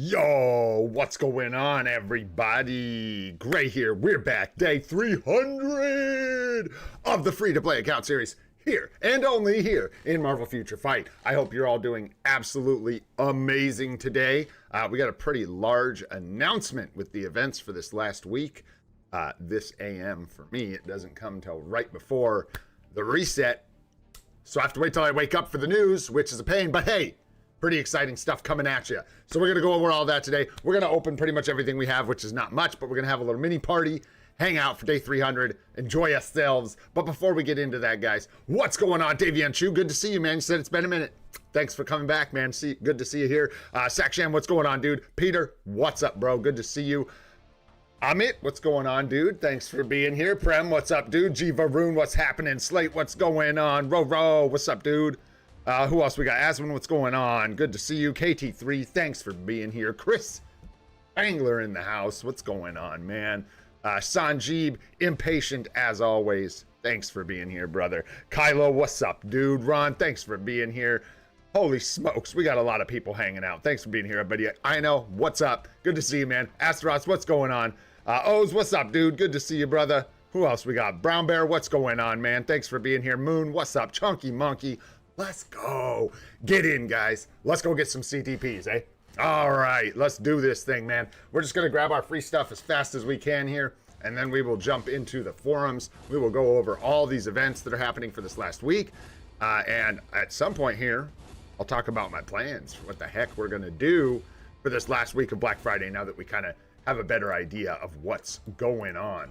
Yo, what's going on, everybody? Gray here. We're back. Day 300 of the free-to-play account series here and only here in Marvel Future Fight. I hope you're all doing absolutely amazing today. We got a pretty large announcement with the events for this last week. This AM for me, it doesn't come till right before the reset. So I have to wait till I wake up for the news, which is a pain, but hey, pretty exciting stuff coming at you. So we're going to go over all that today. We're going to open pretty much everything we have, which is not much, but we're going to have a little mini party, hang out for day 300, enjoy ourselves. But before we get into that, guys, what's going on? Davian Chu, good to see you, man. You said it's been a minute. Thanks for coming back, man. Good to see you here. Saksham, what's going on, dude? Peter, what's up, bro? Good to see you. Amit, what's going on, dude? Thanks for being here. Prem, what's up, dude? Jiva Rune, what's happening? Slate, what's going on? Ro, what's up, dude? Who else we got? Aswin, what's going on? Good to see you. KT3, thanks for being here. Chris Angler in the house. What's going on, man? Sanjeeb, impatient as always. Thanks for being here, brother. Kylo, what's up, dude? Ron, thanks for being here. Holy smokes, we got a lot of people hanging out. Thanks for being here, everybody. I know, what's up? Good to see you, man. Asteros, what's going on? Oz, what's up, dude? Good to see you, brother. Who else we got? Brown Bear, what's going on, man? Thanks for being here. Moon, what's up? Chunky Monkey. Let's go. Get in, guys. Let's go get some CTPs, eh? All right, let's do this thing, man. We're just going to grab our free stuff as fast as we can here, and then we will jump into the forums. We will go over all these events that are happening for this last week, and at some point here, I'll talk about my plans for what the heck we're going to do for this last week of Black Friday now that we kind of have a better idea of what's going on.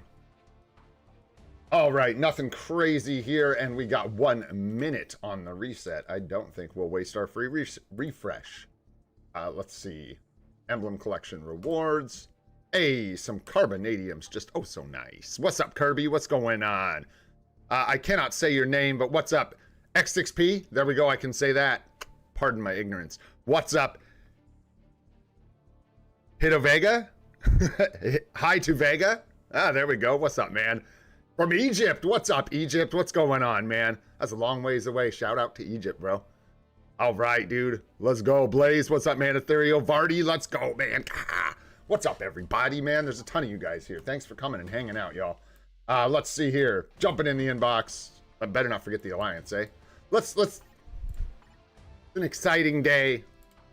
All right, nothing crazy here, and we got 1 minute on the reset. I don't think we'll waste our free refresh. Let's see. Emblem collection rewards. Hey, some carbonadiums, just oh so nice. What's up, Kirby? What's going on? I cannot say your name, but what's up? X6P? There we go, I can say that. Pardon my ignorance. What's up? Hito Vega? Hi to Vega? Ah, there we go. What's up, man? From Egypt, what's up, Egypt? What's going on, man? That's a long ways away. Shout out to Egypt, bro. All right, dude. Let's go. Blaze, what's up, man? Ethereal Vardy, let's go, man. What's up, everybody, man? There's a ton of you guys here. Thanks for coming and hanging out, y'all. Let's see here. Jumping in the inbox. I better not forget the Alliance, eh? Let's... It's an exciting day.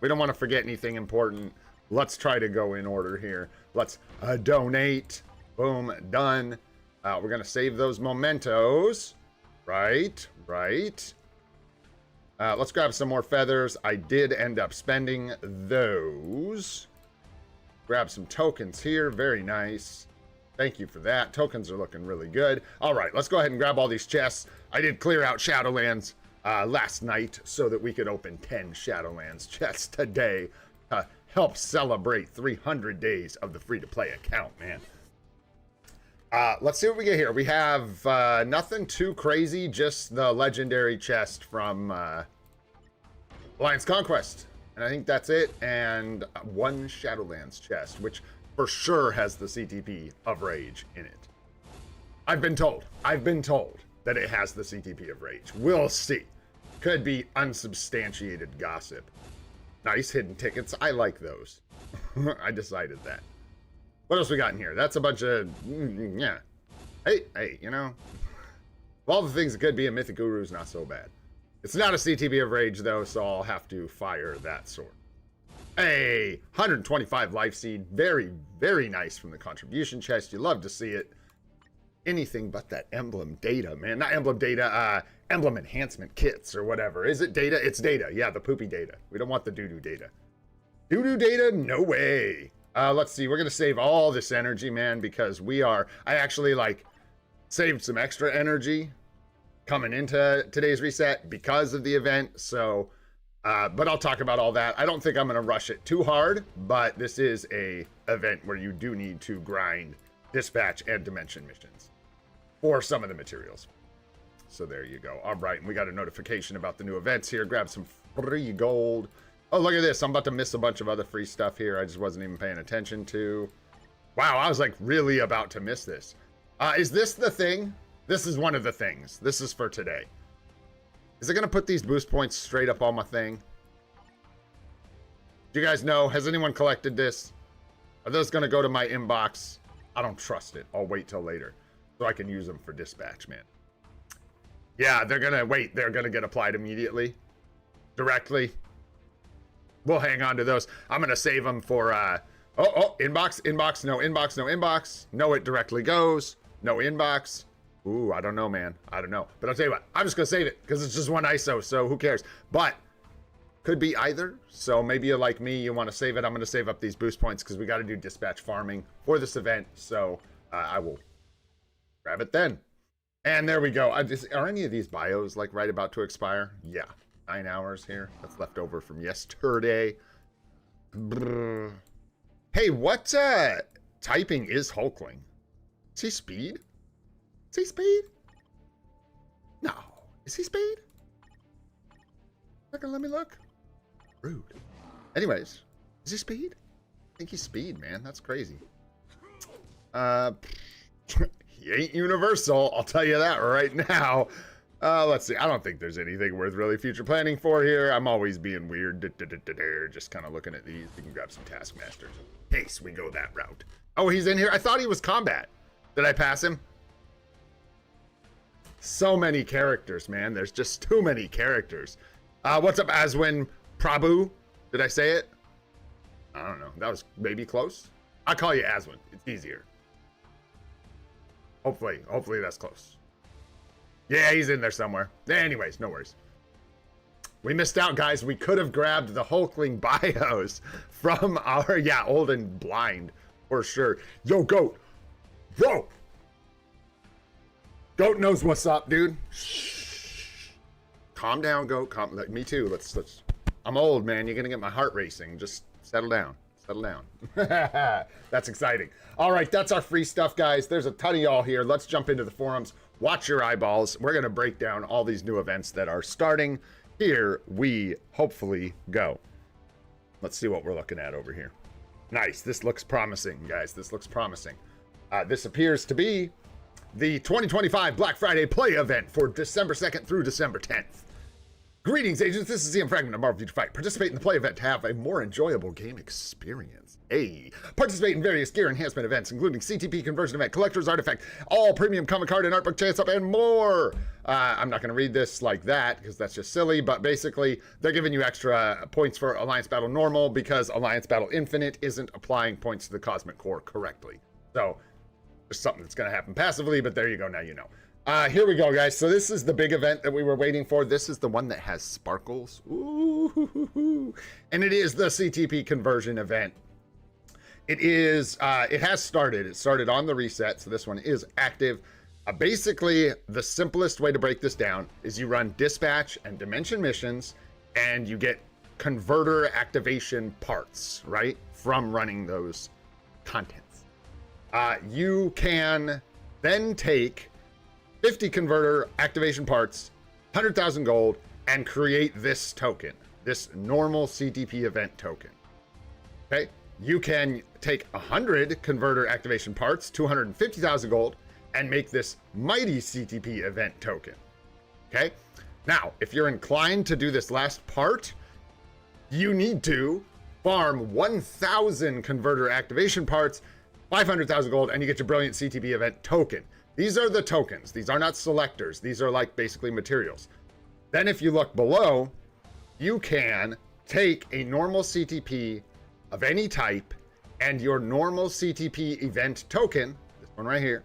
We don't want to forget anything important. Let's try to go in order here. Let's donate. Boom, done. We're going to save those mementos. Right. Let's grab some more feathers. I did end up spending those. Grab some tokens here. Very nice. Thank you for that. Tokens are looking really good. All right, let's go ahead and grab all these chests. I did clear out Shadowlands last night so that we could open 10 Shadowlands chests today to help celebrate 300 days of the free-to-play account, man. Let's see what we get here. We have nothing too crazy, just the legendary chest from Alliance Conquest. And I think that's it. And 1 Shadowlands chest, which for sure has the CTP of Rage in it. I've been told that it has the CTP of Rage. We'll see. Could be unsubstantiated gossip. Nice hidden tickets. I like those. I decided that. What else we got in here? That's a bunch of... yeah. Hey, you know. Of all the things that could be, a Mythic Guru is not so bad. It's not a CTP of Rage, though, so I'll have to fire that sword. Hey, 125 Life Seed. Very, very nice from the contribution chest. You love to see it. Anything but that emblem data, man. Not emblem data, emblem enhancement kits or whatever. Is it data? It's data. Yeah, the poopy data. We don't want the doo-doo data. Doo-doo data? No way. Let's see, we're going to save all this energy, man, because I actually, saved some extra energy coming into today's reset because of the event, so, but I'll talk about all that. I don't think I'm going to rush it too hard, but this is a event where you do need to grind dispatch and dimension missions for some of the materials. So there you go. All right, and we got a notification about the new events here. Grab some free gold. Oh, look at this. I'm about to miss a bunch of other free stuff here I just wasn't even paying attention to. Wow, I was really about to miss this. Is this the thing? This is one of the things. This is for today. Is it going to put these boost points straight up on my thing? Do you guys know? Has anyone collected this? Are those going to go to my inbox? I don't trust it. I'll wait till later so I can use them for dispatch, man. Yeah, they're going to wait. They're going to get applied immediately, directly. We'll hang on to those. I'm going to save them for, inbox, inbox, no inbox, no inbox. No, it directly goes. No inbox. Ooh, I don't know, man. I don't know. But I'll tell you what, I'm just going to save it because it's just one ISO, so who cares? But could be either. So maybe you're like me, you want to save it. I'm going to save up these boost points because we got to do dispatch farming for this event. So I will grab it then. And there we go. Are any of these bios like right about to expire? Yeah. 9 hours here. That's left over from yesterday. Brr. Hey, what typing is Hulkling? Is he speed? Is he speed? No. Is he speed? Let me look. Rude. Anyways, is he speed? I think he's speed, man. That's crazy. He ain't universal. I'll tell you that right now. Let's see. I don't think there's anything worth really future planning for here. I'm always being weird. Just kind of looking at these. We can grab some Taskmasters in case we go that route. Oh, he's in here. I thought he was combat. Did I pass him? So many characters, man. There's just too many characters. What's up, Aswin Prabhu? Did I say it? I don't know. That was maybe close. I'll call you Aswin. It's easier. Hopefully that's close. Yeah, he's in there somewhere. Anyways, no worries. We missed out, guys. We could have grabbed the Hulkling bios from our, old and blind, for sure. Yo, Goat. Bro. Goat knows what's up, dude. Shh. Calm down, Goat. Me too. Let's. I'm old, man. You're gonna get my heart racing. Just settle down. Settle down. That's exciting. All right, that's our free stuff, guys. There's a ton of y'all here. Let's jump into the forums. Watch your eyeballs. We're gonna break down all these new events that are starting. Here we hopefully go. Let's see what we're looking at over here. Nice. This looks promising, guys. This looks promising. This appears to be the 2025 Black Friday play event for December 2nd through December 10th. Greetings, agents. This is the Fragment of Marvel Future Fight. Participate in the play event to have a more enjoyable game experience. Hey, participate in various gear enhancement events, including CTP conversion event, collector's artifact, all premium comic card and art book chance up, and more. I'm not going to read this like that because that's just silly, but basically they're giving you extra points for Alliance Battle Normal because Alliance Battle Infinite isn't applying points to the Cosmic Core correctly. So there's something that's going to happen passively, but there you go. Now you know. Here we go, guys. So this is the big event that we were waiting for. This is the one that has sparkles. Ooh. And it is the CTP conversion event. It is, it has started. It started on the reset, so this one is active. Basically, the simplest way to break this down is you run dispatch and dimension missions, and you get converter activation parts, right, from running those contents. You can then take 50 converter activation parts, 100,000 gold, and create this token, this normal CTP event token. Okay, you can take 100 converter activation parts, 250,000 gold, and make this mighty CTP event token. Okay, now if you're inclined to do this last part, you need to farm 1,000 converter activation parts, 500,000 gold, and you get your brilliant CTP event token. These are the tokens. These are not selectors. These are like basically materials. Then if you look below, you can take a normal CTP of any type and your normal CTP event token, this one right here,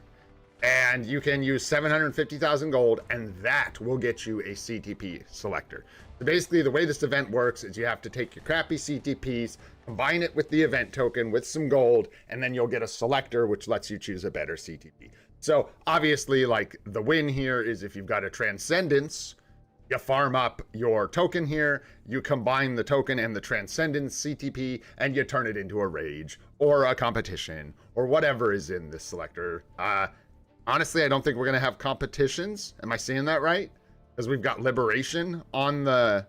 and you can use 750,000 gold, and that will get you a CTP selector. So basically the way this event works is you have to take your crappy CTPs, combine it with the event token with some gold, and then you'll get a selector which lets you choose a better CTP. So obviously, like, the win here is if you've got a Transcendence, you farm up your token here, you combine the token and the Transcendence CTP, and you turn it into a Rage or a Competition or whatever is in this selector. Honestly, I don't think we're going to have competitions. Am I seeing that right? Because we've got Liberation on the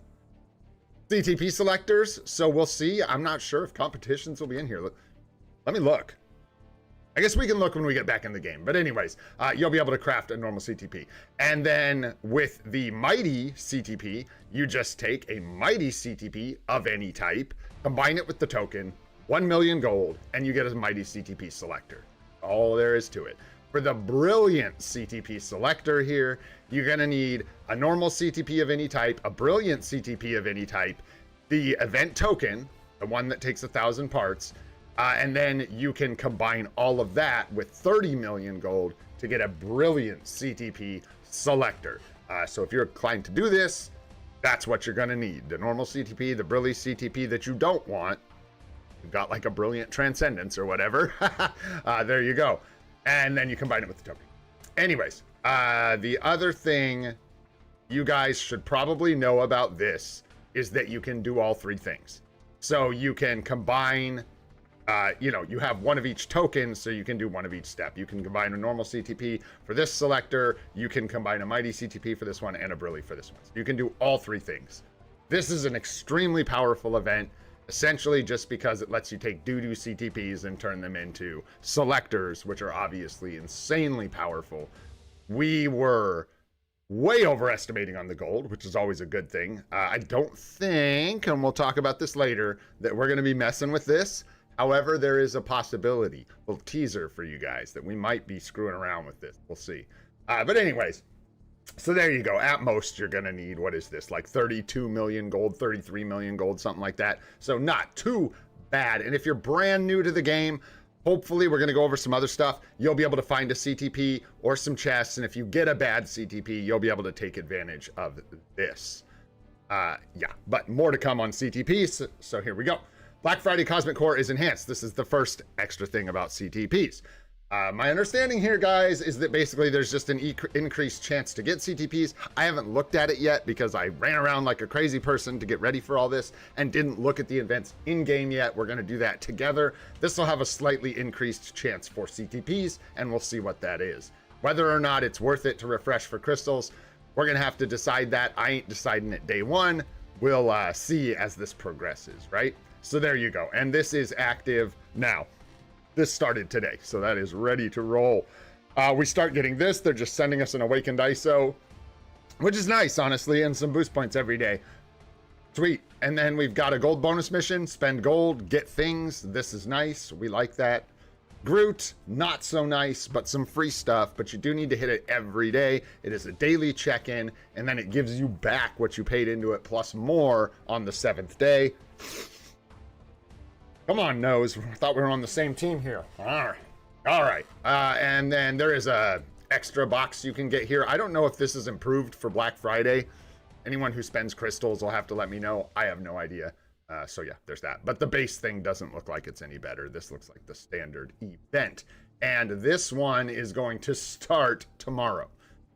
CTP selectors, so we'll see. I'm not sure if competitions will be in here. Let me look. I guess we can look when we get back in the game. But anyways, you'll be able to craft a normal CTP. And then with the mighty CTP, you just take a mighty CTP of any type, combine it with the token, 1 million gold, and you get a mighty CTP selector. All there is to it. For the brilliant CTP selector here, you're going to need a normal CTP of any type, a brilliant CTP of any type, the event token, the one that takes 1,000 parts, and then you can combine all of that with 30 million gold to get a brilliant CTP selector. So if you're inclined to do this, that's what you're going to need. The normal CTP, the brilliant CTP that you don't want. You've got like a brilliant transcendence or whatever. There you go. And then you combine it with the token. Anyways, the other thing you guys should probably know about this is that you can do all three things. So you can combine, you have one of each token, so you can do one of each step. You can combine a normal CTP for this selector, you can combine a mighty CTP for this one, and a brilliant for this one. So you can do all three things. This is an extremely powerful event, essentially just because it lets you take doo-doo CTPs and turn them into selectors, which are obviously insanely powerful. We were way overestimating on the gold, which is always a good thing. I don't think, and we'll talk about this later, that we're going to be messing with this. However, there is a possibility, a little teaser for you guys, that we might be screwing around with this. We'll see. But anyways, so there you go. At most, you're going to need, what is this, like 32 million gold, 33 million gold, something like that. So not too bad. And if you're brand new to the game, hopefully we're going to go over some other stuff. You'll be able to find a CTP or some chests. And if you get a bad CTP, you'll be able to take advantage of this. Yeah, but more to come on CTPs. So here we go. Black Friday Cosmic Core is enhanced. This is the first extra thing about CTPs. My understanding here, guys, is that basically there's just an increased chance to get CTPs. I haven't looked at it yet because I ran around like a crazy person to get ready for all this and didn't look at the events in-game yet. We're going to do that together. This will have a slightly increased chance for CTPs, and we'll see what that is. Whether or not it's worth it to refresh for crystals, we're going to have to decide that. I ain't deciding it day one. We'll see as this progresses, right? So there you go. And this is active now. This started today, so that is ready to roll. We start getting this. They're just sending us an Awakened ISO, which is nice, honestly, and some boost points every day. Sweet. And then we've got a gold bonus mission. Spend gold, get things. This is nice. We like that. Groot, not so nice, but some free stuff, but you do need to hit it every day. It is a daily check-in, and then it gives you back what you paid into it, plus more on the 7th day. Come on, Nose. I thought we were on the same team here. All right. And then there is a extra box you can get here. I don't know if this is improved for Black Friday. Anyone who spends crystals will have to let me know. I have no idea. So yeah, there's that. But the base thing doesn't look like it's any better. This looks like the standard event. And this one is going to start tomorrow.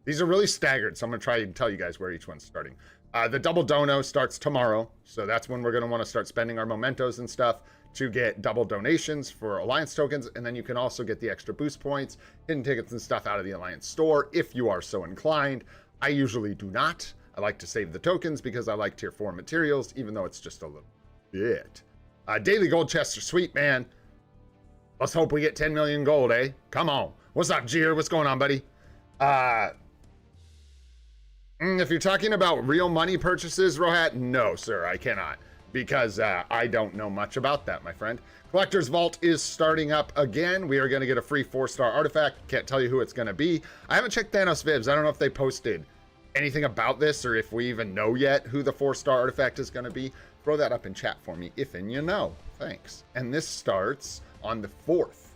These are really staggered, so I'm going to try and tell you guys where each one's starting. The double dono starts tomorrow. So that's when we're going to want to start spending our mementos and stuff to get double donations for Alliance tokens, and then you can also get the extra boost points, hidden tickets and stuff out of the Alliance store if you are so inclined. I usually do not. I like to save the tokens because I like tier 4 materials, even though it's just a little bit. Daily gold chests are sweet, man. Let's hope we get 10 million gold, eh? Come on. What's up, Jeer? What's going on, buddy? If you're talking about real money purchases, Rohat, no, sir, I cannot. Because I don't know much about that, my friend. Collector's Vault is starting up again. We are going to get a free 4-star artifact. Can't tell you who it's going to be. I haven't checked Thanos Vibs. I don't know if they posted anything about this or if we even know yet who the 4-star artifact is going to be. Throw that up in chat for me if and you know. Thanks. And this starts on the 4th.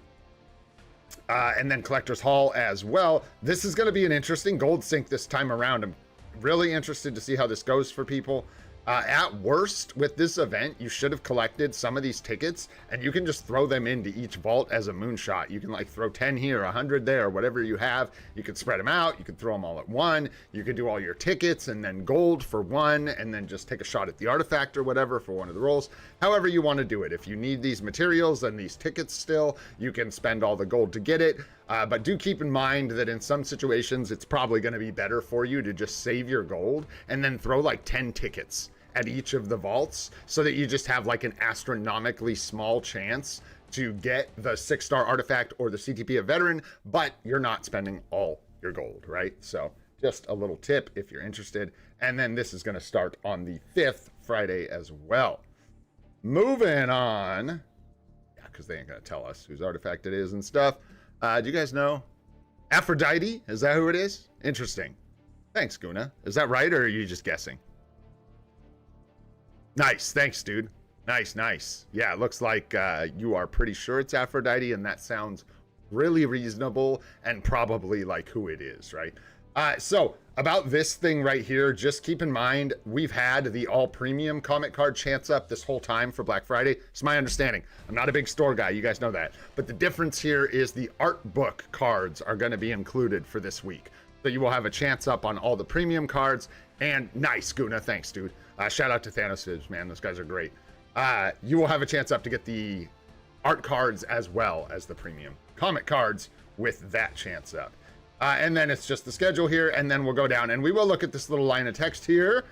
And then Collector's Hall as well. This is going to be an interesting gold sync this time around. I'm really interested to see how this goes for people. At worst, with this event, you should have collected some of these tickets, and you can just throw them into each vault as a moonshot. You can like throw 10 here, 100 there, whatever you have. You could spread them out. You could throw them all at one. You could do all your tickets and then gold for one, and then just take a shot at the artifact or whatever for one of the rolls. However you want to do it. If you need these materials and these tickets still, you can spend all the gold to get it. But do keep in mind that in some situations, it's probably going to be better for you to just save your gold and then throw like 10 tickets at each of the vaults so that you just have like an astronomically small chance to get the 6-star artifact or the CTP of veteran, but you're not spending all your gold, right? So just a little tip if you're interested. And then this is going to start on the 5th Friday as well. Moving on, yeah, because they ain't going to tell us whose artifact it is and stuff. Do you guys know? Aphrodite, is that who it is? Interesting. Thanks, Guna. Is that right, or are you just guessing? Nice, thanks, dude. Nice, nice. Yeah, it looks like you are pretty sure it's Aphrodite, and that sounds really reasonable and probably like who it is, right? So about this thing right here, just keep in mind, we've had the all premium comic card chance up this whole time for Black Friday. It's my understanding. I'm not a big store guy, you guys know that. But the difference here is the art book cards are going to be included for this week. So you will have a chance up on all the premium cards. And nice, Guna, thanks, dude. Shout out to Thanos Fibs, man, those guys are great. You will have a chance up to get the art cards as well as the premium comic cards with that chance up. And then it's just the schedule here, and then we'll go down and we will look at this little line of text here.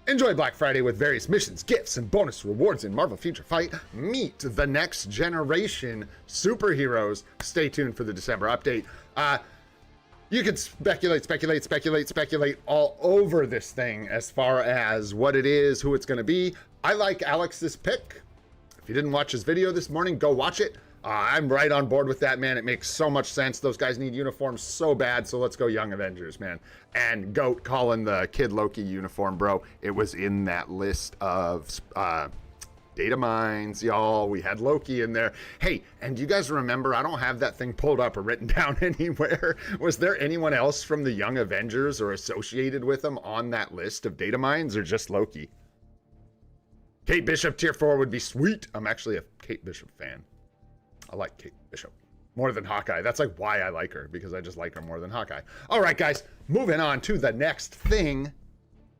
Enjoy Black Friday with various missions, gifts, and bonus rewards in Marvel Future Fight. Meet the next generation superheroes. Stay tuned for the December update. You could speculate all over this thing as far as what it is, who it's going to be. I like Alex's pick. If you didn't watch his video this morning, go watch it. I'm right on board with that, man. It makes so much sense. Those guys need uniforms so bad, so let's go Young Avengers, man. And Goat calling the Kid Loki uniform, bro. It was in that list of data mines, y'all. We had Loki in there. Hey, and do you guys remember, I don't have that thing pulled up or written down anywhere. Was there anyone else from the Young Avengers or associated with them on that list of data mines, or just Loki? Kate Bishop tier 4 would be sweet. I'm actually a Kate Bishop fan. I like Kate Bishop more than Hawkeye. That's like why I like her, because I just like her more than Hawkeye. All right, guys, moving on to the next thing.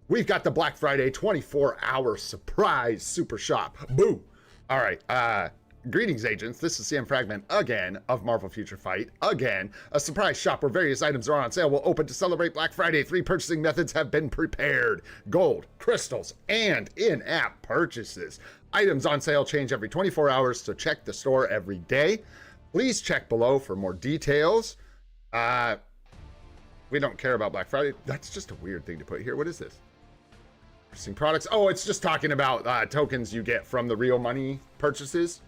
We've got the Black Friday 24-hour surprise super shop. Boo! All right, greetings, agents. This is CM Fragment again of Marvel Future Fight. Again, a surprise shop where various items are on sale will open to celebrate Black Friday. 3 purchasing methods have been prepared: gold, crystals, and in-app purchases. Items on sale change every 24 hours, so check the store every day. Please check below for more details. We don't care about Black Friday. That's just a weird thing to put here. What is this? Purchasing products. Oh, it's just talking about tokens you get from the real money purchases.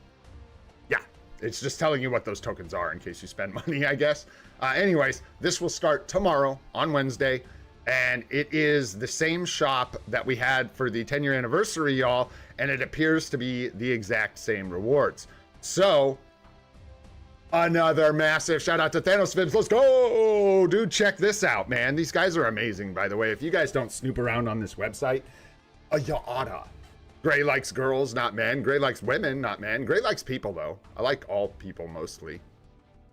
Yeah, it's just telling you what those tokens are in case you spend money, I guess. Anyways, this will start tomorrow on Wednesday. And it is the same shop that we had for the 10-year anniversary, y'all. And it appears to be the exact same rewards. So, another massive shout out to Thanos Fibs. Let's go, dude. Check this out, man. These guys are amazing, by the way. If you guys don't snoop around on this website, you oughta. Gray likes girls, not men. Gray likes women, not men. Gray likes people, though. I like all people mostly,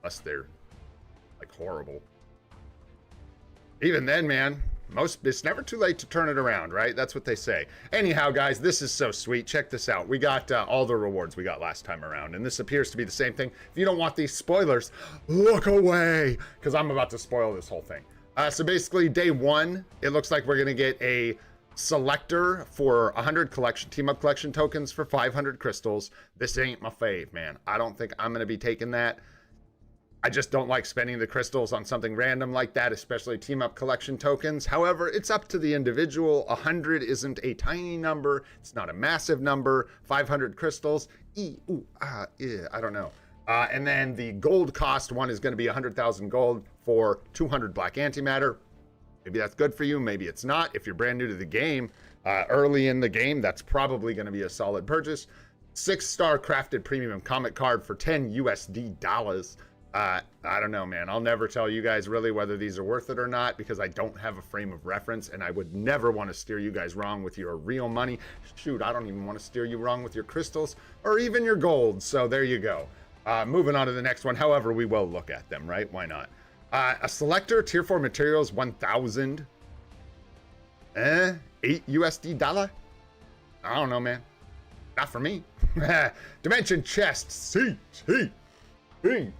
unless they're like horrible. Even then, man, it's never too late to turn it around, right? That's what they say. Anyhow, guys, this is so sweet. Check this out. We got all the rewards we got last time around, and this appears to be the same thing. If you don't want these spoilers, look away, because I'm about to spoil this whole thing. So basically, day 1, it looks like we're going to get a selector for 100 team-up collection tokens for 500 crystals. This ain't my fave, man. I don't think I'm going to be taking that. I just don't like spending the crystals on something random like that, especially team-up collection tokens. However, it's up to the individual. 100 isn't a tiny number. It's not a massive number. 500 crystals. I don't know. And then the gold cost one is going to be 100,000 gold for 200 black antimatter. Maybe that's good for you. Maybe it's not. If you're brand new to the game, early in the game, that's probably going to be a solid purchase. 6-star crafted premium comic card for 10 USD dollars. I don't know, man. I'll never tell you guys really whether these are worth it or not, because I don't have a frame of reference, and I would never want to steer you guys wrong with your real money. Shoot, I don't even want to steer you wrong with your crystals or even your gold. So there you go. Moving on to the next one. However, we will look at them, right? Why not? A selector, tier 4 materials, 1,000. 8 USD dollar? I don't know, man. Not for me. Dimension chest, CTP.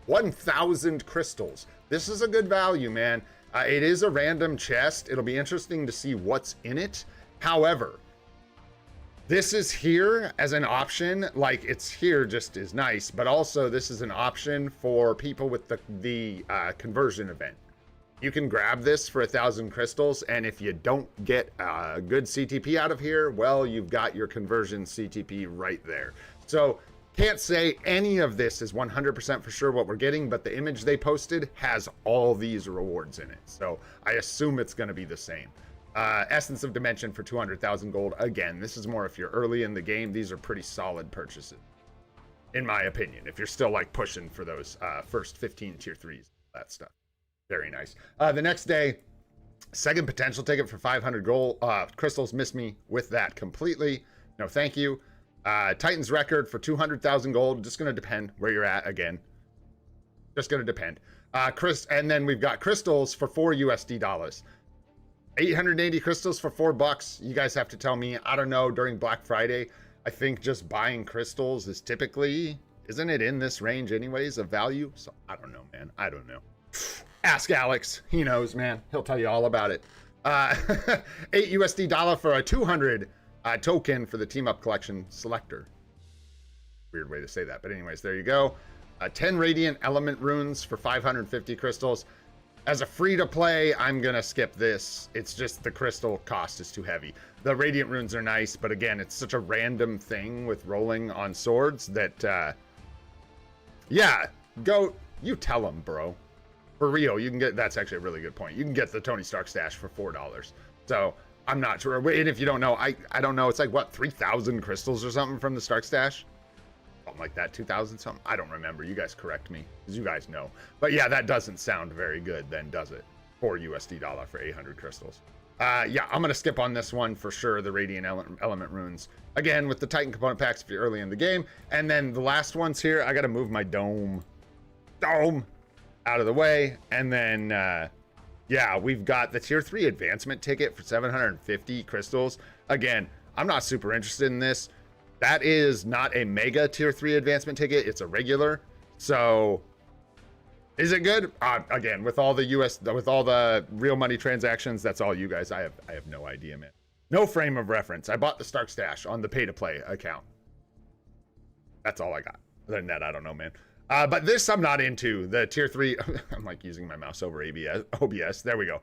1,000 crystals. This is a good value, man. It is a random chest. It'll be interesting to see what's in it. However, This is here as an option, like it's here just is nice, but also this is an option for people with the conversion event. You can grab this for 1,000 crystals, and if you don't get a good CTP out of here, well, you've got your conversion CTP right there. So can't say any of this is 100% for sure what we're getting, but the image they posted has all these rewards in it. So I assume it's going to be the same. Essence of Dimension for 200,000 gold. Again, this is more if you're early in the game. These are pretty solid purchases, in my opinion, if you're still like pushing for those first 15 tier 3s, that stuff. Very nice. The next day, second potential ticket for 500 gold crystals. Missed me with that completely. No, thank you. Titan's record for 200,000 gold. Just going to depend where you're at again. Just going to depend. And then we've got crystals for $4 USD. 880 crystals for $4. You guys have to tell me. I don't know. During Black Friday, I think just buying crystals is typically, isn't it in this range anyways of value? So I don't know, man. I don't know. Ask Alex. He knows, man. He'll tell you all about it. 8 USD for a 200 token for the Team Up Collection Selector. Weird way to say that. But anyways, there you go. 10 Radiant Element Runes for 550 crystals. As a free-to-play, I'm going to skip this. It's just the crystal cost is too heavy. The Radiant Runes are nice, but again, it's such a random thing with rolling on swords that, yeah, go, you tell them, bro. For real, you can get, that's actually a really good point. You can get the Tony Stark stash for $4. So I'm not sure. And if you don't know, I don't know. It's like what, 3,000 crystals or something from the Stark stash? Something like that, 2,000 something. I don't remember. You guys correct me, because you guys know. But yeah, that doesn't sound very good then, does it? $4 USD for 800 crystals. Yeah, I'm going to skip on this one for sure. The Radiant Element Runes. Again, with the Titan component packs if you're early in the game. And then the last ones here, I got to move my dome out of the way. And then yeah, we've got the tier 3 advancement ticket for 750 crystals. Again, I'm not super interested in this. That is not a mega tier 3 advancement ticket, it's a regular. So is it good? Again, with all the real money transactions, that's all you guys. I have no idea, man. No frame of reference. I bought the Stark stash on the pay to play account. That's all I got. Other than that, I don't know, man. But this I'm not into. The tier 3, I'm like using my mouse over OBS. There we go.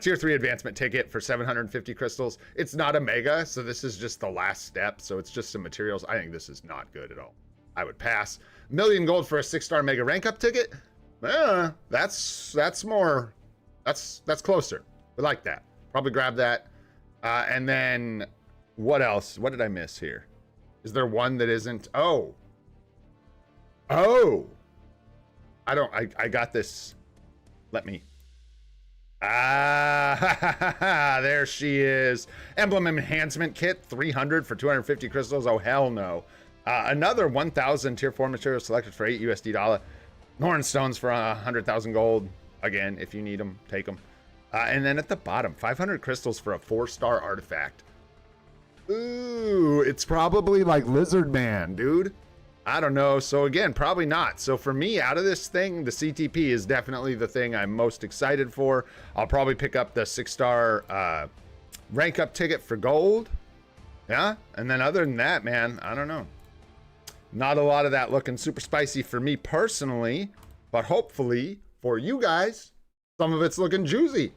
Tier 3 advancement ticket for 750 crystals. It's not a mega, so this is just the last step. So it's just some materials. I think this is not good at all. I would pass. 1 million gold for a 6-star mega rank up ticket. That's more, that's closer. We like that. Probably grab that. And then what else? What did I miss here? Is there one that isn't? Oh, I got this. Let me. There she is. Emblem Enhancement Kit, 300 for 250 crystals. Oh, hell no. Another 1,000 tier 4 materials selected for $8 USD. Norn stones for 100,000 gold. Again, if you need them, take them. And then at the bottom, 500 crystals for a 4-star artifact. Ooh, it's probably like Lizard Man, dude. I don't know. So again, probably not. So for me, out of this thing, the CTP is definitely the thing I'm most excited for. I'll probably pick up the 6-star rank up ticket for gold. Yeah. And then other than that, man, I don't know. Not a lot of that looking super spicy for me personally, but hopefully for you guys, some of it's looking juicy.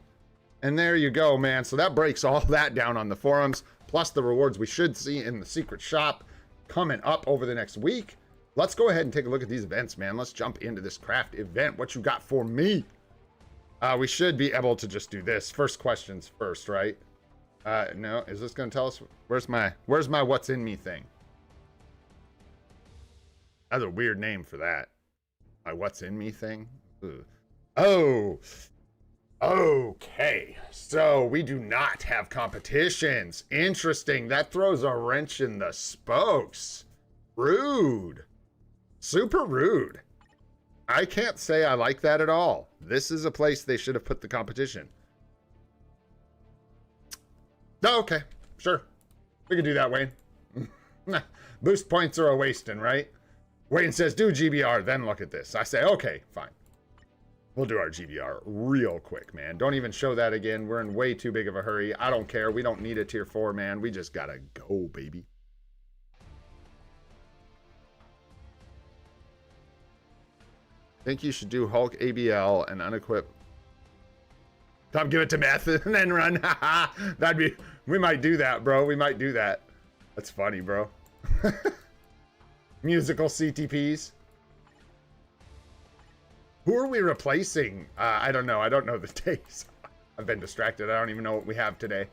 And there you go, man. So that breaks all that down on the forums, plus the rewards we should see in the secret shop coming up over the next week. Let's go ahead and take a look at these events, man. Let's jump into this craft event. What you got for me? We should be able to just do this. First questions first, right? No, is this going to tell us where's my what's in me thing? That's a weird name for that. My what's in me thing? Ugh. Oh, okay. So we do not have competitions. Interesting. That throws a wrench in the spokes. Rude. Super rude. I can't say I like that at all. This is a place they should have put the competition. Oh, okay. Sure. We can do that, Wayne. Boost points are a wasting, right? Wayne says, do GBR, then look at this. I say, okay, fine. We'll do our GBR real quick, man. Don't even show that again. We're in way too big of a hurry. I don't care. We don't need a tier 4, man. We just gotta go, baby. Think you should do Hulk ABL and unequip. Tom, give it to Meth and then run. That'd be, we might do that, bro. We might do that. That's funny, bro. Musical CTPs. Who are we replacing? I don't know. I don't know the days. I've been distracted. I don't even know what we have today.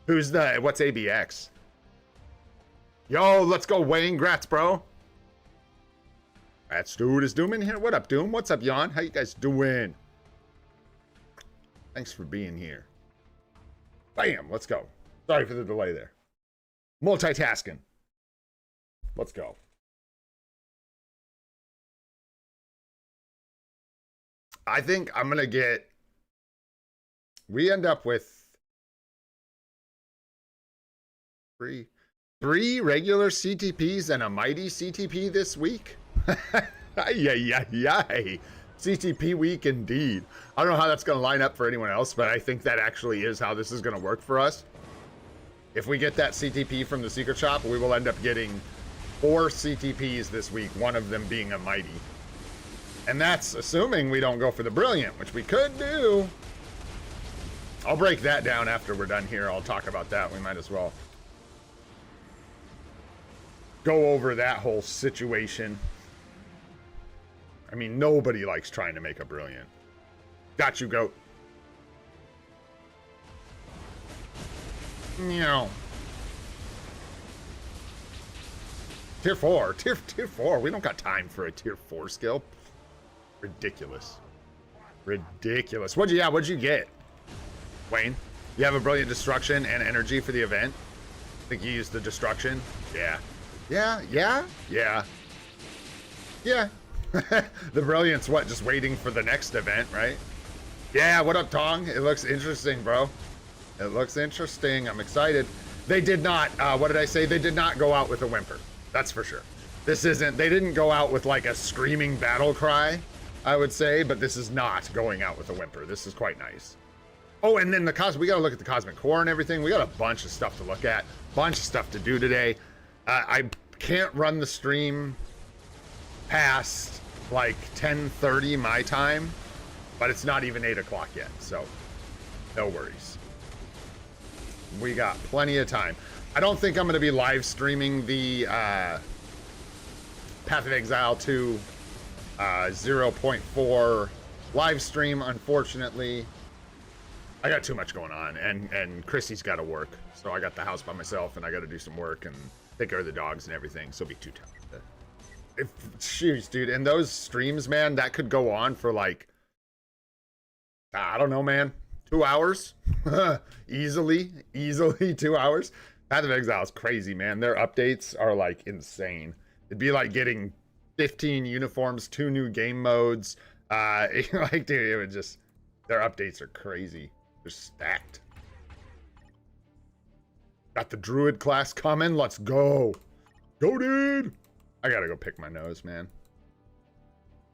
Who's the, what's ABX? Yo, let's go, Wayne. Grats, bro. That's dude. Is Doom in here? What up, Doom? What's up, Yon? How you guys doing? Thanks for being here. Bam, let's go. Sorry for the delay there. Multitasking. Let's go. I think I'm gonna get, we end up with three regular CTPs and a mighty CTP this week. Yay. CTP week indeed. I don't know how that's going to line up for anyone else, but I think that actually is how this is going to work for us. If we get that CTP from the secret shop, we will end up getting 4 CTPs this week, one of them being a mighty. And that's assuming we don't go for the brilliant, which we could do. I'll break that down after we're done here. I'll talk about that. We might as well go over that whole situation. I mean, nobody likes trying to make a brilliant. Got you, goat. Meow. Tier 4. Tier 4. We don't got time for a tier 4 skill. Ridiculous. Ridiculous. What'd you get? Wayne? You have a brilliant destruction and energy for the event? I think you used the destruction. Yeah. Yeah. The brilliant's what, just waiting for the next event, right? Yeah, what up, Tong? It looks interesting, bro. It looks interesting. I'm excited. They did not, what did I say? They did not go out with a whimper. That's for sure. This isn't, they didn't go out with like a screaming battle cry, I would say, but this is not going out with a whimper. This is quite nice. Oh, and then we gotta look at the Cosmic Core and everything. We got a bunch of stuff to look at, bunch of stuff to do today. I can't run the stream past like 10:30 my time, but it's not even 8 o'clock yet, so no worries. We got plenty of time. I don't think I'm going to be live streaming the Path of Exile 2 0.4 live stream, unfortunately. I got too much going on, and Chrissy's got to work, so I got the house by myself, and I got to do some work and take care of the dogs and everything, so it'll be too tough. Shoes, dude, and those streams, man, that could go on for like, I don't know, man, 2 hours. easily 2 hours. Path of Exile is crazy, man. Their updates are like insane. It'd be like getting 15 uniforms, 2 new game modes. Like, dude, it would just, their updates are crazy. They're stacked. Got the druid class coming. Let's go. Go, dude. I gotta go pick my nose, man.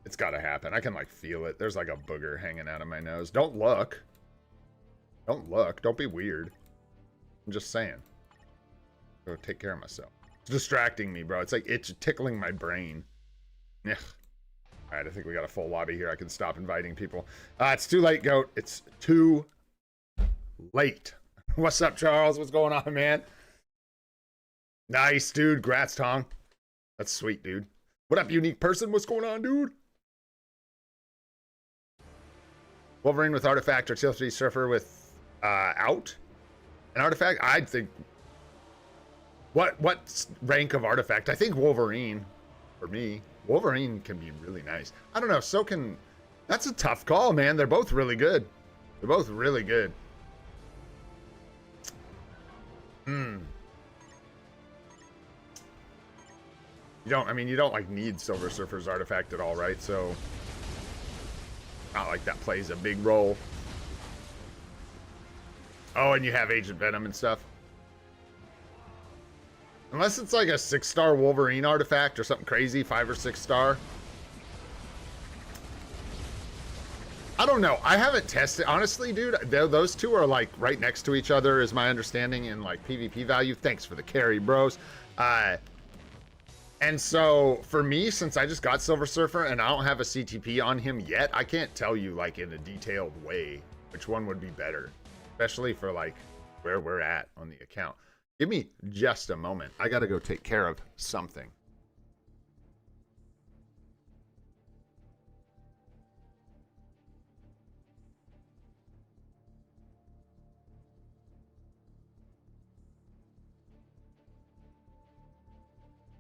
It's gotta happen. I can like feel it. There's like a booger hanging out of my nose. Don't look. Don't look. Don't be weird. I'm just saying. Go take care of myself. It's distracting me, bro. It's like it's tickling my brain. Ugh. All right, I think we got a full lobby here. I can stop inviting people. It's too late, goat. It's too late. What's up, Charles? What's going on, man? Nice, dude. Grats, Tong. That's sweet, dude. What up, unique person? What's going on, dude? Wolverine with artifact or TLC Surfer with out? An artifact? I'd think. What rank of artifact? I think Wolverine for me. Wolverine can be really nice. I don't know. So can. That's a tough call, man. They're both really good. They're both really good. You don't like need Silver Surfer's artifact at all, right? So not like that plays a big role. Oh, and you have Agent Venom and stuff. Unless it's like a 6-star Wolverine artifact or something crazy, 5 or 6 star. I don't know. I haven't tested. Honestly, dude, those two are like right next to each other is my understanding in like PvP value. Thanks for the carry, bros. And so for me, since I just got Silver Surfer and I don't have a CTP on him yet, I can't tell you like in a detailed way which one would be better, especially for like where we're at on the account. Give me just a moment. I got to go take care of something.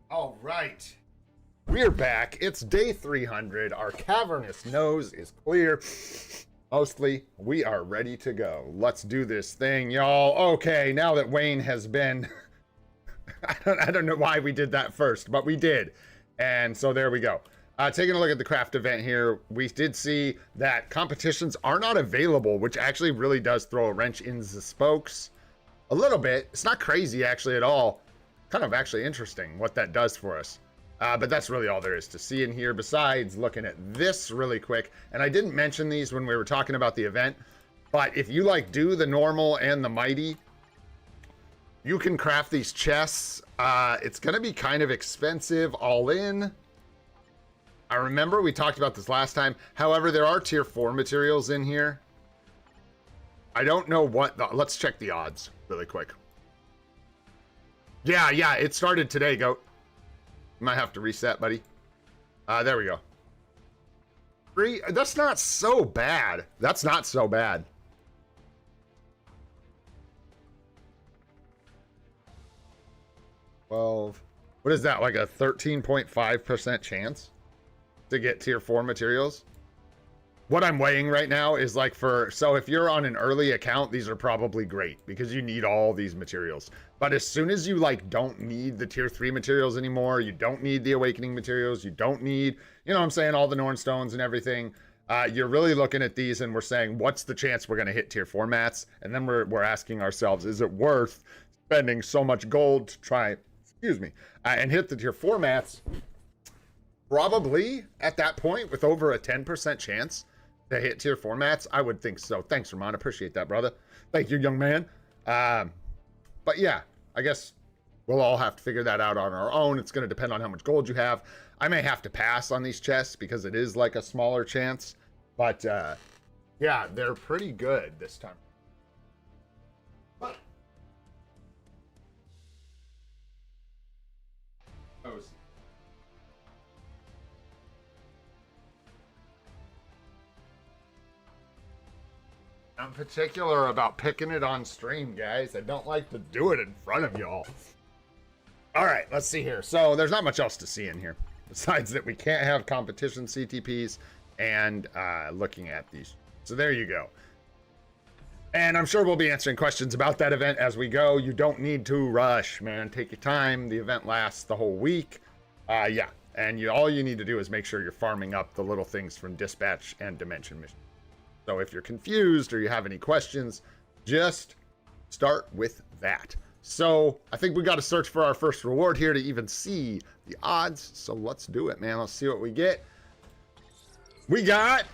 All right. We're back. It's day 300. Our cavernous nose is clear. Mostly, we are ready to go. Let's do this thing, y'all. Okay, now that Wayne has been... I don't know why we did that first, but we did. And so there we go. Taking a look at the craft event here, we did see that competitions are not available, which actually really does throw a wrench in the spokes. A little bit. It's not crazy, actually, at all. Kind of actually interesting what that does for us. But that's really all there is to see in here besides looking at this really quick. And I didn't mention these when we were talking about the event, but if you like do the normal and the mighty, you can craft these chests. It's going to be kind of expensive all in. I remember we talked about this last time. However, there are tier 4 materials in here. I don't know what let's check the odds really quick. Yeah, it started today, Goat. You might have to reset, buddy. There we go. 3, that's not so bad. That's not so bad. What is that, like a 13.5% chance to get tier 4 materials? What I'm weighing right now is like so if you're on an early account, these are probably great because you need all these materials. But as soon as you like don't need the tier 3 materials anymore, you don't need the awakening materials, you don't need, you know what I'm saying, all the Norn stones and everything, you're really looking at these and we're saying, what's the chance we're going to hit tier 4 mats? And then we're asking ourselves, is it worth spending so much gold to try, and hit the tier 4 mats? Probably at that point with over a 10% chance to hit tier 4 mats, I would think so. Thanks, Ramon. Appreciate that, brother. Thank you, young man. But yeah, I guess we'll all have to figure that out on our own. It's going to depend on how much gold you have. I may have to pass on these chests because it is like a smaller chance. But yeah, they're pretty good this time. But I'm particular about picking it on stream, guys. I don't like to do it in front of y'all. All right, let's see here. So there's not much else to see in here besides that we can't have competition CTPs and looking at these. So there you go. And I'm sure we'll be answering questions about that event as we go. You don't need to rush, man. Take your time. The event lasts the whole week. Yeah, and all you need to do is make sure you're farming up the little things from dispatch and dimension mission. So if you're confused or you have any questions, just start with that. So I think we got to search for our first reward here to even see the odds. So let's do it, man. Let's see what we get. We got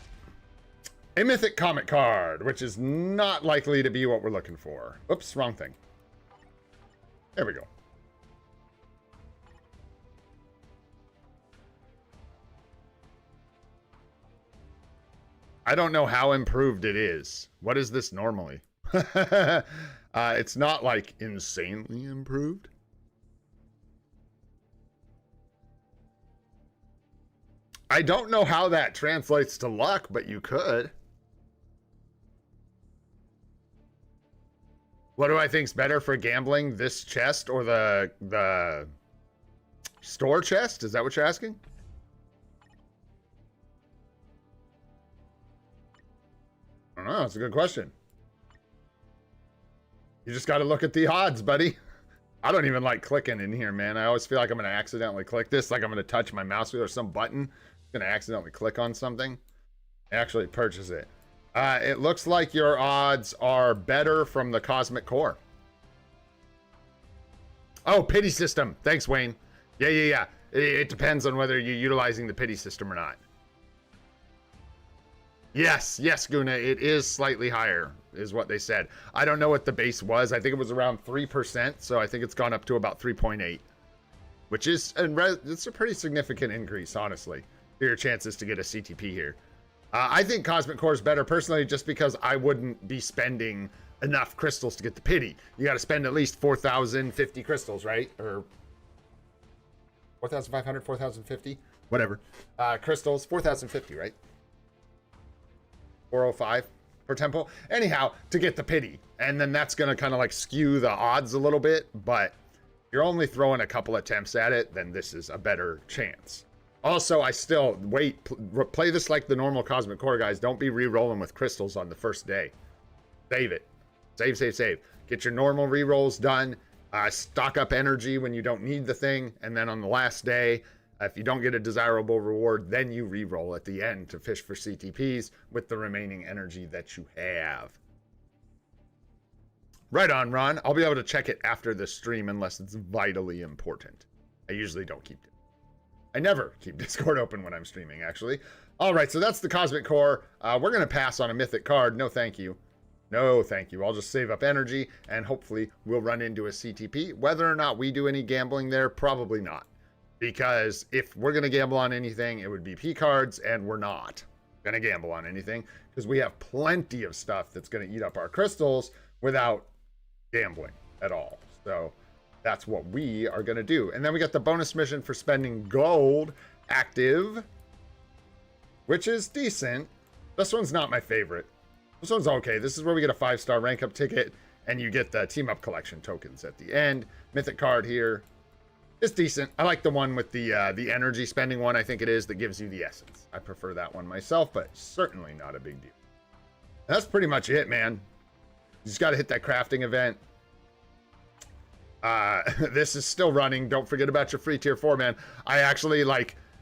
a mythic comet card, which is not likely to be what we're looking for. Oops, wrong thing. There we go. I don't know how improved it is. What is this normally? It's not like insanely improved. I don't know how that translates to luck, but you could. What do I think's better for gambling? This chest or the store chest? Is that what you're asking? I don't know. It's a good question. You just got to look at the odds, buddy. I don't even like clicking in here, man. I always feel like I'm going to accidentally click this, like I'm going to touch my mouse wheel or some button. I'm going to accidentally click on something. Actually purchase it. It looks like your odds are better from the Cosmic Core. Oh, pity system. Thanks, Wayne. Yeah. It depends on whether you're utilizing the pity system or not. Yes, Guna, it is slightly higher, is what they said. I don't know what the base was. I think it was around 3%, so I think it's gone up to about 3.8. which is it's a pretty significant increase, honestly, for your chances to get a CTP here. I think Cosmic Core is better personally, just because I wouldn't be spending enough crystals to get the pity. You got to spend at least 4,050 crystals, right? Or 4,500, 4,050, whatever. Crystals, 4,050, right? 405 per temple. Anyhow, to get the pity. And then that's going to kind of like skew the odds a little bit. But if you're only throwing a couple attempts at it, then this is a better chance. Also, I still, play this like the normal Cosmic Core, guys. Don't be re-rolling with crystals on the first day. Save it. Save, save, save. Get your normal re-rolls done. Stock up energy when you don't need the thing. And then on the last day, if you don't get a desirable reward, then you re-roll at the end to fish for CTPs with the remaining energy that you have. Right on, Ron. I'll be able to check it after the stream unless it's vitally important. I usually don't keep it. I never keep Discord open when I'm streaming, actually. All right, so that's the Cosmic Core. We're going to pass on a Mythic card. No, thank you. No, thank you. I'll just save up energy, and hopefully we'll run into a CTP. Whether or not we do any gambling there, probably not. Because if we're going to gamble on anything, it would be P cards, and we're not going to gamble on anything, because we have plenty of stuff that's going to eat up our crystals without gambling at all. So that's what we are going to do. And then we got the bonus mission for spending gold active, which is decent. This one's not my favorite. This one's okay. This is where we get a 5-star rank up ticket, and you get the team up collection tokens at the end. Mythic card here. It's decent. I like the one with the energy spending one, I think it is, that gives you the essence. I prefer that one myself, but certainly not a big deal. And that's pretty much it, man. You just got to hit that crafting event. This is still running. Don't forget about your free tier 4, man. I actually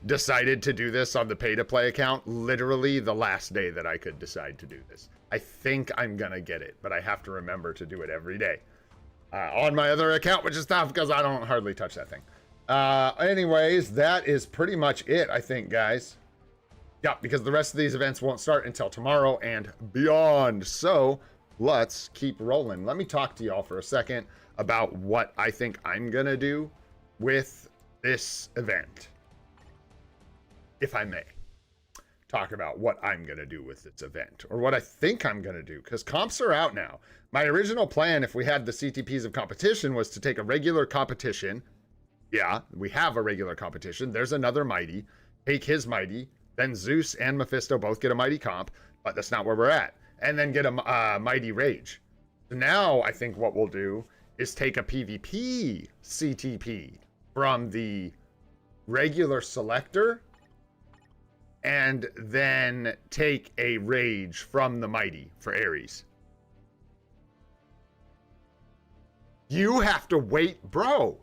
decided to do this on the pay to play account literally the last day that I could decide to do this. I think I'm gonna get it, but I have to remember to do it every day. On my other account, which is tough because I don't hardly touch that thing. Anyways, that is pretty much it, I think, guys. Yeah, because the rest of these events won't start until tomorrow and beyond. So let's keep rolling. Let me talk to y'all for a second about what I think I'm gonna do with this event, if I may talk about what I'm gonna do with this event, or what I think I'm gonna do, because comps are out now. My original plan, if we had the CTPs of competition, was to take a regular competition. Yeah, we have a regular competition. There's another mighty. Take his mighty. Then Zeus and Mephisto both get a mighty comp, but that's not where we're at. And then get a mighty rage. Now I think what we'll do is take a PvP CTP from the regular selector, and then take a rage from the mighty for Ares. You have to wait, bro.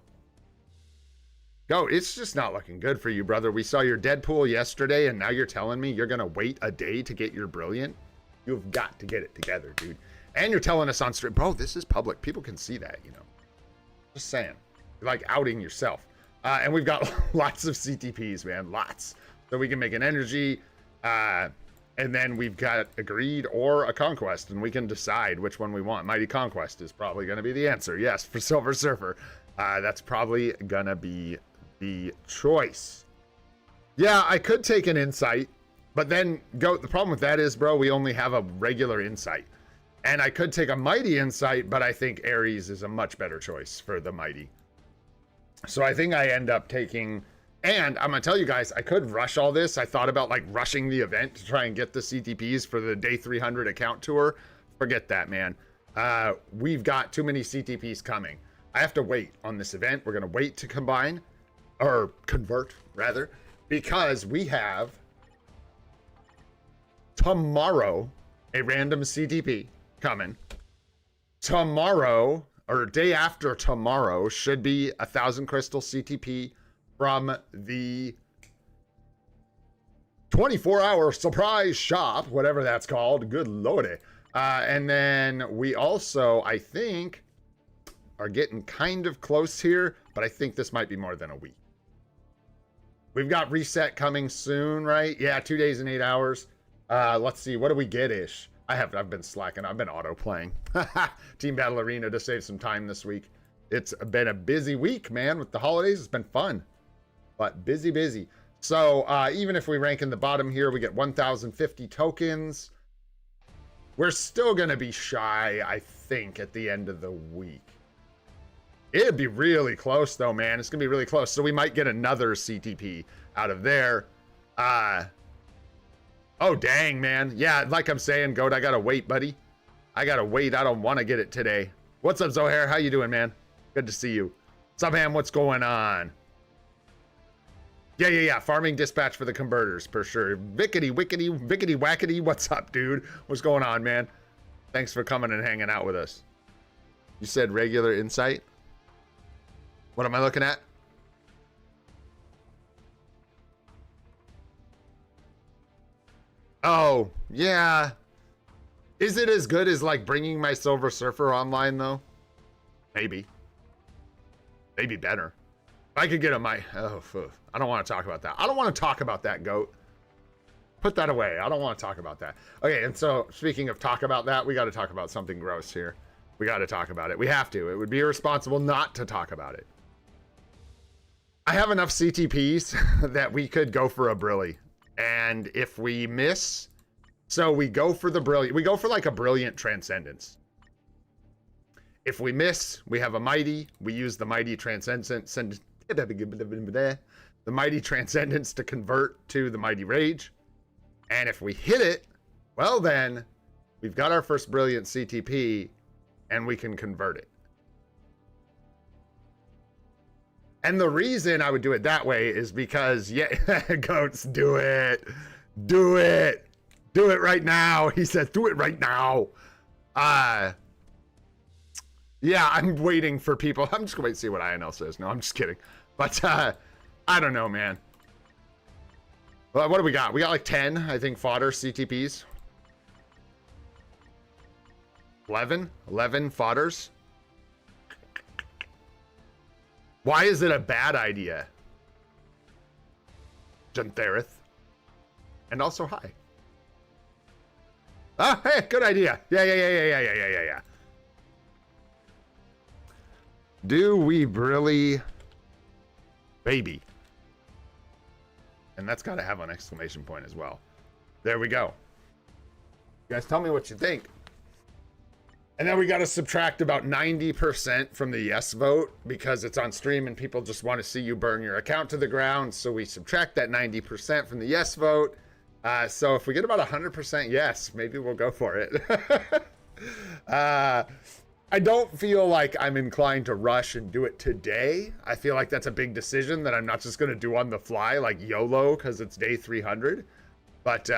Go, it's just not looking good for you, brother. We saw your Deadpool yesterday, and now you're telling me you're gonna wait a day to get your Brilliant? You've got to get it together, dude. And you're telling us on stream, bro, this is public. People can see that, you know. Just saying. You're like outing yourself. And we've got lots of CTPs, man, lots. So we can make an energy, and then we've got a greed or a conquest, and we can decide which one we want. Mighty Conquest is probably going to be the answer. Yes, for Silver Surfer. That's probably going to be the choice. Yeah, I could take an insight, but then the problem with that is, bro, we only have a regular insight. And I could take a mighty insight, but I think Ares is a much better choice for the mighty. So I think I end up taking... And I'm going to tell you guys, I could rush all this. I thought about rushing the event to try and get the CTPs for the day 300 account tour. Forget that, man. We've got too many CTPs coming. I have to wait on this event. We're going to wait to combine, or convert, rather, because we have tomorrow a random CTP coming. Tomorrow, or day after tomorrow, should be 1,000 crystal CTP from the 24-hour surprise shop, whatever that's called. Good lordy. And then we also, I think, are getting kind of close here, but I think this might be more than a week. We've got reset coming soon, right? Yeah, 2 days and 8 hours. Let's see, what do we get-ish? I've been slacking. I've been auto-playing. Team Battle Arena to save some time this week. It's been a busy week, man. With the holidays, it's been fun, but busy. So even if we rank in the bottom here, we get 1,050 tokens. We're still going to be shy, I think, at the end of the week. It'd be really close, though, man. It's going to be really close. So we might get another CTP out of there. Oh, dang, man. Yeah, like I'm saying, Goat, I got to wait, buddy. I got to wait. I don't want to get it today. What's up, Zohair? How you doing, man? Good to see you. What's up, man? What's going on? Yeah. Farming dispatch for the converters, for sure. Vickety, wackety. What's up, dude? What's going on, man? Thanks for coming and hanging out with us. You said regular insight? What am I looking at? Oh, yeah. Is it as good as, like, bringing my Silver Surfer online, though? Maybe. Maybe better. If I could get a my... Oh, I don't want to talk about that. I don't want to talk about that, Goat. Put that away. I don't want to talk about that. Okay, and so, speaking of talk about that, we got to talk about something gross here. We got to talk about it. We have to. It would be irresponsible not to talk about it. I have enough CTPs that we could go for a Brilly. And if we miss... So we go for the Brilliant. We go for like a Brilliant Transcendence. If we miss, we have a Mighty. We use the Mighty Transcendence... The Mighty Transcendence to convert to the Mighty Rage. And if we hit it, well then, we've got our first Brilliant CTP, and we can convert it. And the reason I would do it that way is because, yeah, Goats, do it. Do it. Do it right now. He says, do it right now. Yeah, I'm waiting for people. I'm just going to wait to see what INL says. No, I'm just kidding. But, I don't know, man. Well, what do we got? We got like 10, I think, fodder CTPs. 11 fodders. Why is it a bad idea? Juntherith. And also, hi. Ah, hey, good idea. Yeah. Do we really... Baby. And that's got to have an exclamation point as well. There we go. You guys tell me what you think. And then we got to subtract about 90% from the yes vote because it's on stream and people just want to see you burn your account to the ground. So we subtract that 90% from the yes vote. So if we get about 100% yes, maybe we'll go for it. I don't feel like I'm inclined to rush and do it today. I feel like that's a big decision that I'm not just going to do on the fly, like YOLO, because it's day 300. But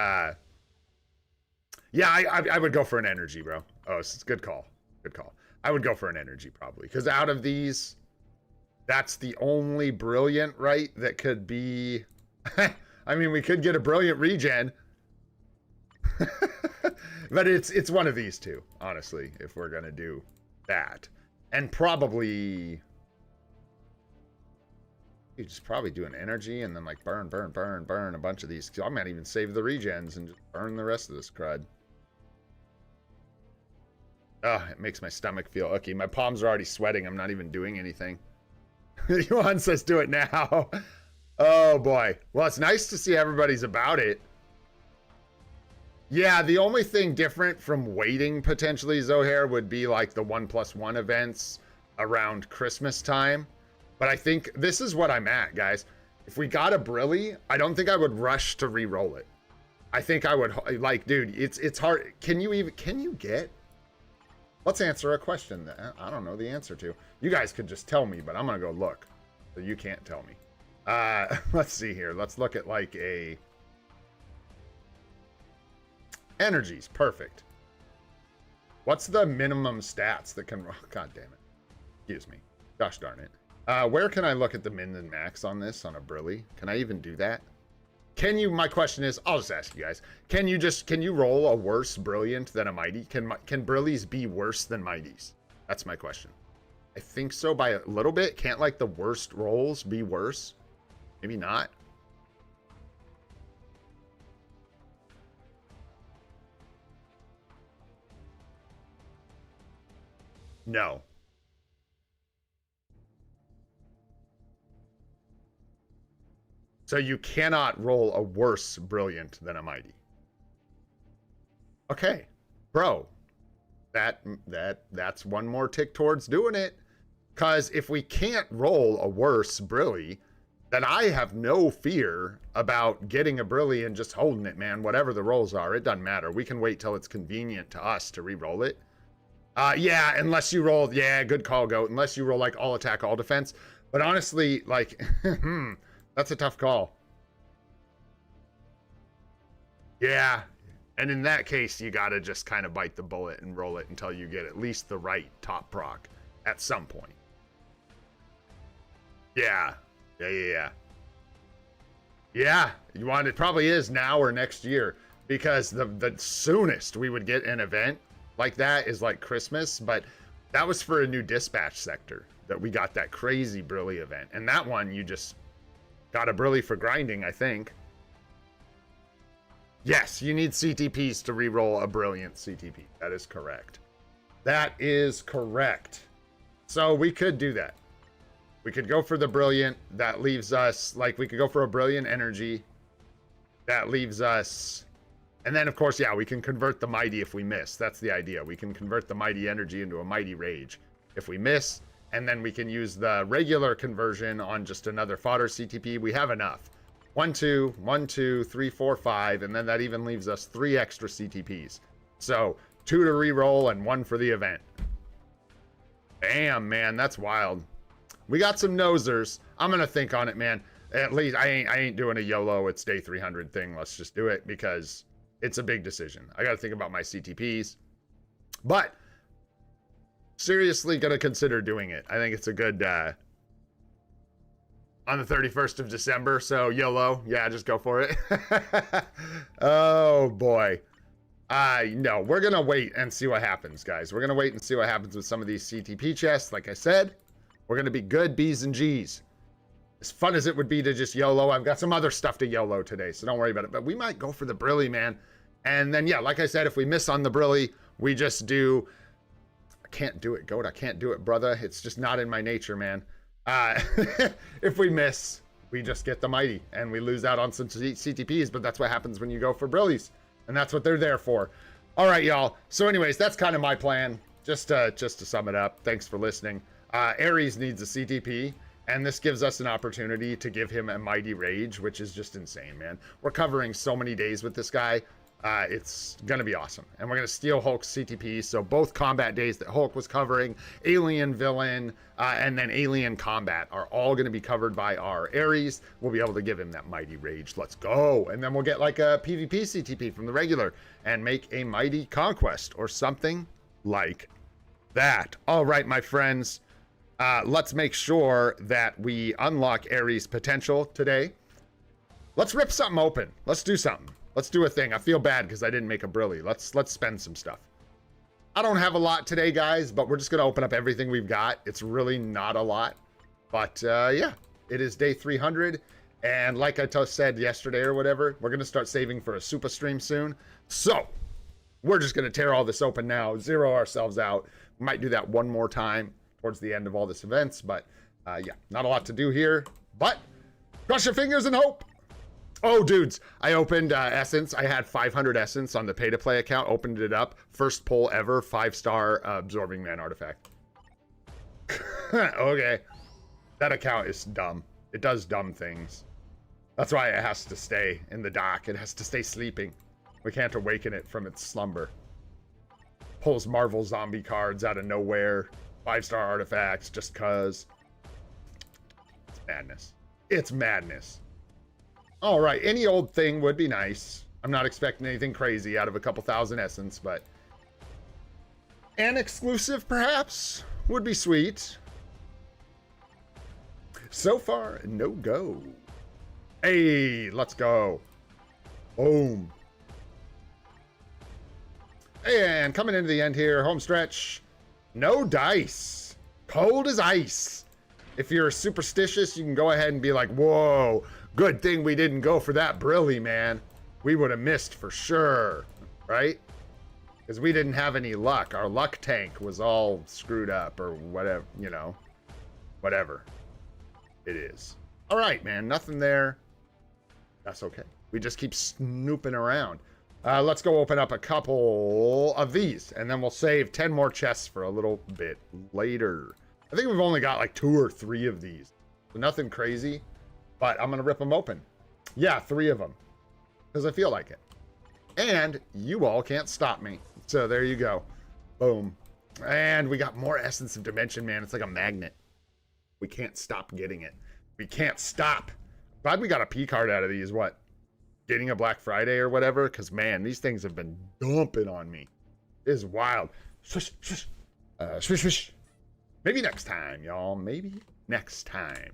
yeah, I would go for an energy, bro. Oh, it's a good call. Good call. I would go for an energy probably, because out of these, that's the only Brilliant, right, that could be... I mean, we could get a Brilliant regen. But it's one of these two, honestly, if we're going to do that. And probably... You just probably do an energy and then like burn a bunch of these. I might even save the regens and just burn the rest of this crud. Oh, it makes my stomach feel icky. My palms are already sweating. I'm not even doing anything. Yuan says do it now. Oh boy. Well, it's nice to see everybody's about it. Yeah, the only thing different from waiting potentially, Zohair, would be like the 1+1 events around Christmas time. But I think this is what I'm at, guys. If we got a Brilly, I don't think I would rush to re-roll it. I think I would, like, dude, it's hard. Can you get? Let's answer a question that I don't know the answer to. You guys could just tell me, but I'm gonna go look. So you can't tell me. Let's see here. Let's look at like a energies. Perfect. What's the minimum stats that can? God damn it. Excuse me. Gosh darn it. Where can I look at the min and max on this on a Brilly? Can I even do that? Can you? My question is, I'll just ask you guys. Can you roll a worse Brilliant than a Mighty? Can Brillies be worse than Mighties? That's my question. I think so by a little bit. Can't like the worst rolls be worse? Maybe not. No. So you cannot roll a worse brilliant than a mighty. Okay, bro. That's one more tick towards doing it. Because if we can't roll a worse brilly, then I have no fear about getting a brilly and just holding it, man. Whatever the rolls are, it doesn't matter. We can wait till it's convenient to us to re-roll it. Yeah, unless you roll, yeah, good call, Goat. Unless you roll like all attack, all defense. But honestly, like, that's a tough call. Yeah, and in that case, you gotta just kind of bite the bullet and roll it until you get at least the right top proc at some point. Yeah, yeah. You want it probably is now or next year, because the soonest we would get an event like that is like Christmas, but that was for a new dispatch sector that we got that crazy Brilly event, and that one you just got a Brilly for grinding, I think. Yes, you need CTPs to reroll a brilliant CTP. That is correct. That is correct. So we could do that. We could go for the brilliant. That leaves us, like, we could go for a brilliant energy. That leaves us, and then of course, yeah, we can convert the mighty if we miss. That's the idea. We can convert the mighty energy into a mighty rage if we miss, and then we can use the regular conversion on just another fodder CTP. We have enough. 1, 2, 1, 2, 3, 4, 5, and then that even leaves us 3 extra CTPs. So 2 to re-roll and 1 for the event. Damn, man, that's wild. We got some nosers. I'm gonna think on it, man. At least I ain't doing a YOLO, it's day 300 thing. Let's just do it because it's a big decision. I gotta think about my CTPs. But seriously gonna consider doing it. I think it's a good on the 31st of December, so YOLO. Yeah, just go for it. Oh, boy. No, we're going to wait and see what happens, guys. We're going to wait and see what happens with some of these CTP chests. Like I said, we're going to be good B's and G's. As fun as it would be to just YOLO, I've got some other stuff to YOLO today, so don't worry about it. But we might go for the Brilly, man. And then, yeah, like I said, if we miss on the Brilly, we just do... I can't do it, Goat. I can't do it, brother. It's just not in my nature, man. If we miss, we just get the mighty and we lose out on some CTPs, but that's what happens when you go for brillies, and that's what they're there for. All right, y'all. So anyways, that's kind of my plan. Just to sum it up, thanks for listening. Ares needs a CTP, and this gives us an opportunity to give him a mighty rage, which is just insane, man. We're covering so many days with this guy. It's gonna be awesome, and we're gonna steal Hulk's CTP. So both combat days that Hulk was covering, alien villain, and then alien combat are all gonna be covered by our Ares. We'll be able to give him that mighty rage. Let's go, and then we'll get like a PvP CTP from the regular and make a mighty conquest or something like that. All right, my friends, let's make sure that we unlock Ares potential today. Let's rip something open. Let's do something. Let's do a thing. I feel bad because I didn't make a Brilly. Let's spend some stuff. I don't have a lot today, guys, but we're just going to open up everything we've got. It's really not a lot. But, yeah, it is day 300. And like I said yesterday or whatever, we're going to start saving for a super stream soon. So, we're just going to tear all this open now, zero ourselves out. We might do that one more time towards the end of all this events. But, yeah, not a lot to do here. But, cross your fingers and hope. Oh, dudes, I opened Essence. I had 500 Essence on the pay-to-play account, opened it up. First pull ever, 5-star Absorbing Man artifact. Okay. That account is dumb. It does dumb things. That's why it has to stay in the dock. It has to stay sleeping. We can't awaken it from its slumber. Pulls Marvel zombie cards out of nowhere. 5-star artifacts just cuz. It's madness. It's madness. All right, any old thing would be nice. I'm not expecting anything crazy out of a couple thousand Essence, but an exclusive, perhaps, would be sweet. So far, no go. Hey, let's go. Boom. And coming into the end here, home stretch. No dice. Cold as ice. If you're superstitious, you can go ahead and be like, whoa, good thing we didn't go for that Brilly, man. We would have missed for sure, right? Because we didn't have any luck. Our luck tank was all screwed up or whatever, you know, whatever it is. All right, man, nothing there. That's okay. We just keep snooping around. Let's go open up a couple of these, and then we'll save 10 more chests for a little bit later. I think we've only got like 2 or 3 of these. So nothing crazy, but I'm going to rip them open. Yeah, 3 of them. Because I feel like it. And you all can't stop me. So there you go. Boom. And we got more Essence of Dimension, man. It's like a magnet. We can't stop getting it. We can't stop. Glad we got a P card out of these. What? Getting a Black Friday or whatever? Because, man, these things have been dumping on me. It is wild. Swish, swish. Swish, swish. Maybe next time, y'all. Maybe next time.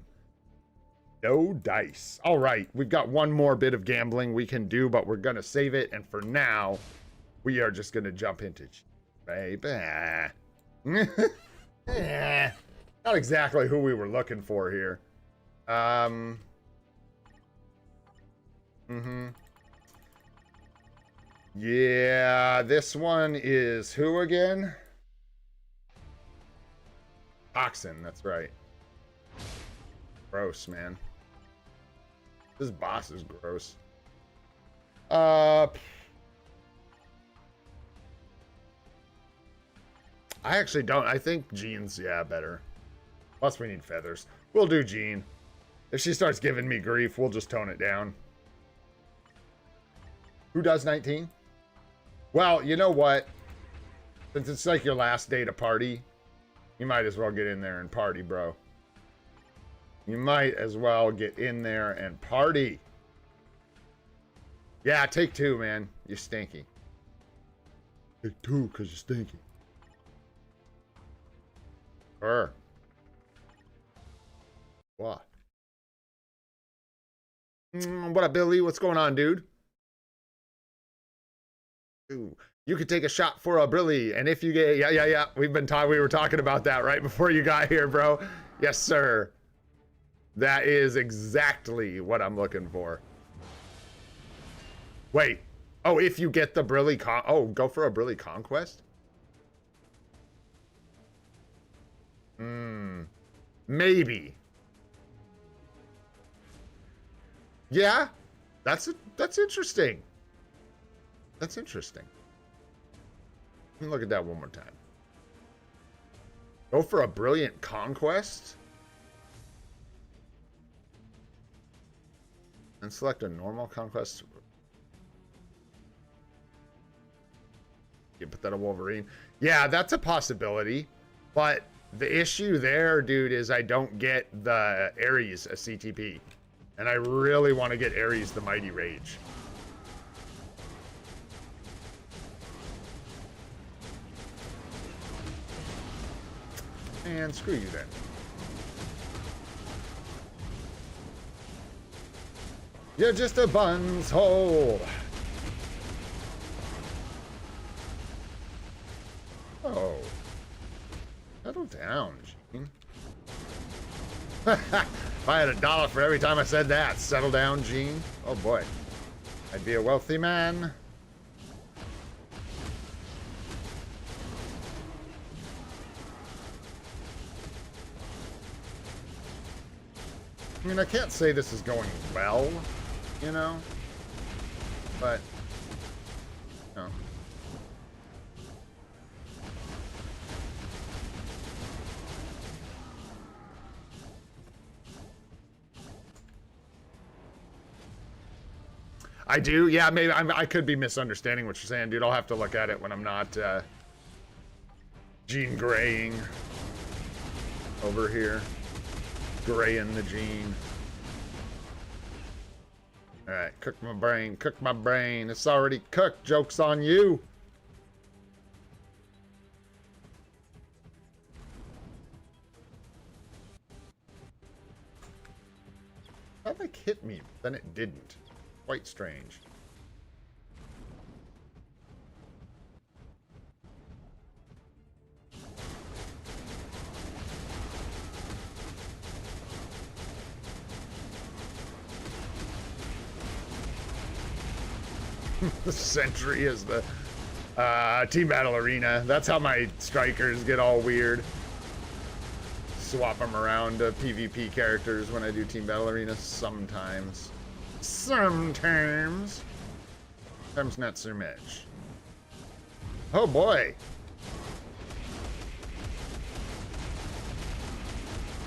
No dice. All right. We've got one more bit of gambling we can do, but we're going to save it. And for now, we are just going to jump into... Baby. Not exactly who we were looking for here. Yeah, this one is who again? Toxin, that's right. Gross, man. This boss is gross. I actually don't. I think Jean's, yeah, better. Plus we need feathers. We'll do Jean. If she starts giving me grief, we'll just tone it down. Who does 19? Well, you know what? Since it's like your last day to party, you might as well get in there and party, bro. You might as well get in there and party. Yeah, take 2, man. You're stinky. Take 2 because you're stinky. What? What up, Billy? What's going on, dude? Ooh, you could take a shot for a Brilly, and if you get... Yeah. We were talking about that right before you got here, bro. Yes, sir. That is exactly what I'm looking for. Wait. Oh, if you get the Brilly go for a Brilly Conquest? Maybe. Yeah, that's interesting. That's interesting. Let me look at that one more time. Go for a Brilliant Conquest? And select a normal Conquest. You put that on Wolverine. Yeah, that's a possibility. But the issue there, dude, is I don't get the Ares a CTP. And I really want to get Ares the Mighty Rage. And screw you then. You're just a buns hole. Oh. Settle down, Gene. If I had $1 for every time I said that, settle down, Gene. Oh boy. I'd be a wealthy man. I mean, I can't say this is going well, you know, but, no. I do, yeah, maybe I could be misunderstanding what you're saying, dude. I'll have to look at it when I'm not, Gene graying over here. Graying the Gene. Alright, cook my brain, cook my brain. It's already cooked. Joke's on you. That like hit me, but then it didn't. Quite strange. The Sentry is the Team Battle Arena. That's how my strikers get all weird. Swap them around to PvP characters when I do Team Battle Arena sometimes. Sometimes. Sometimes not so much. Oh boy.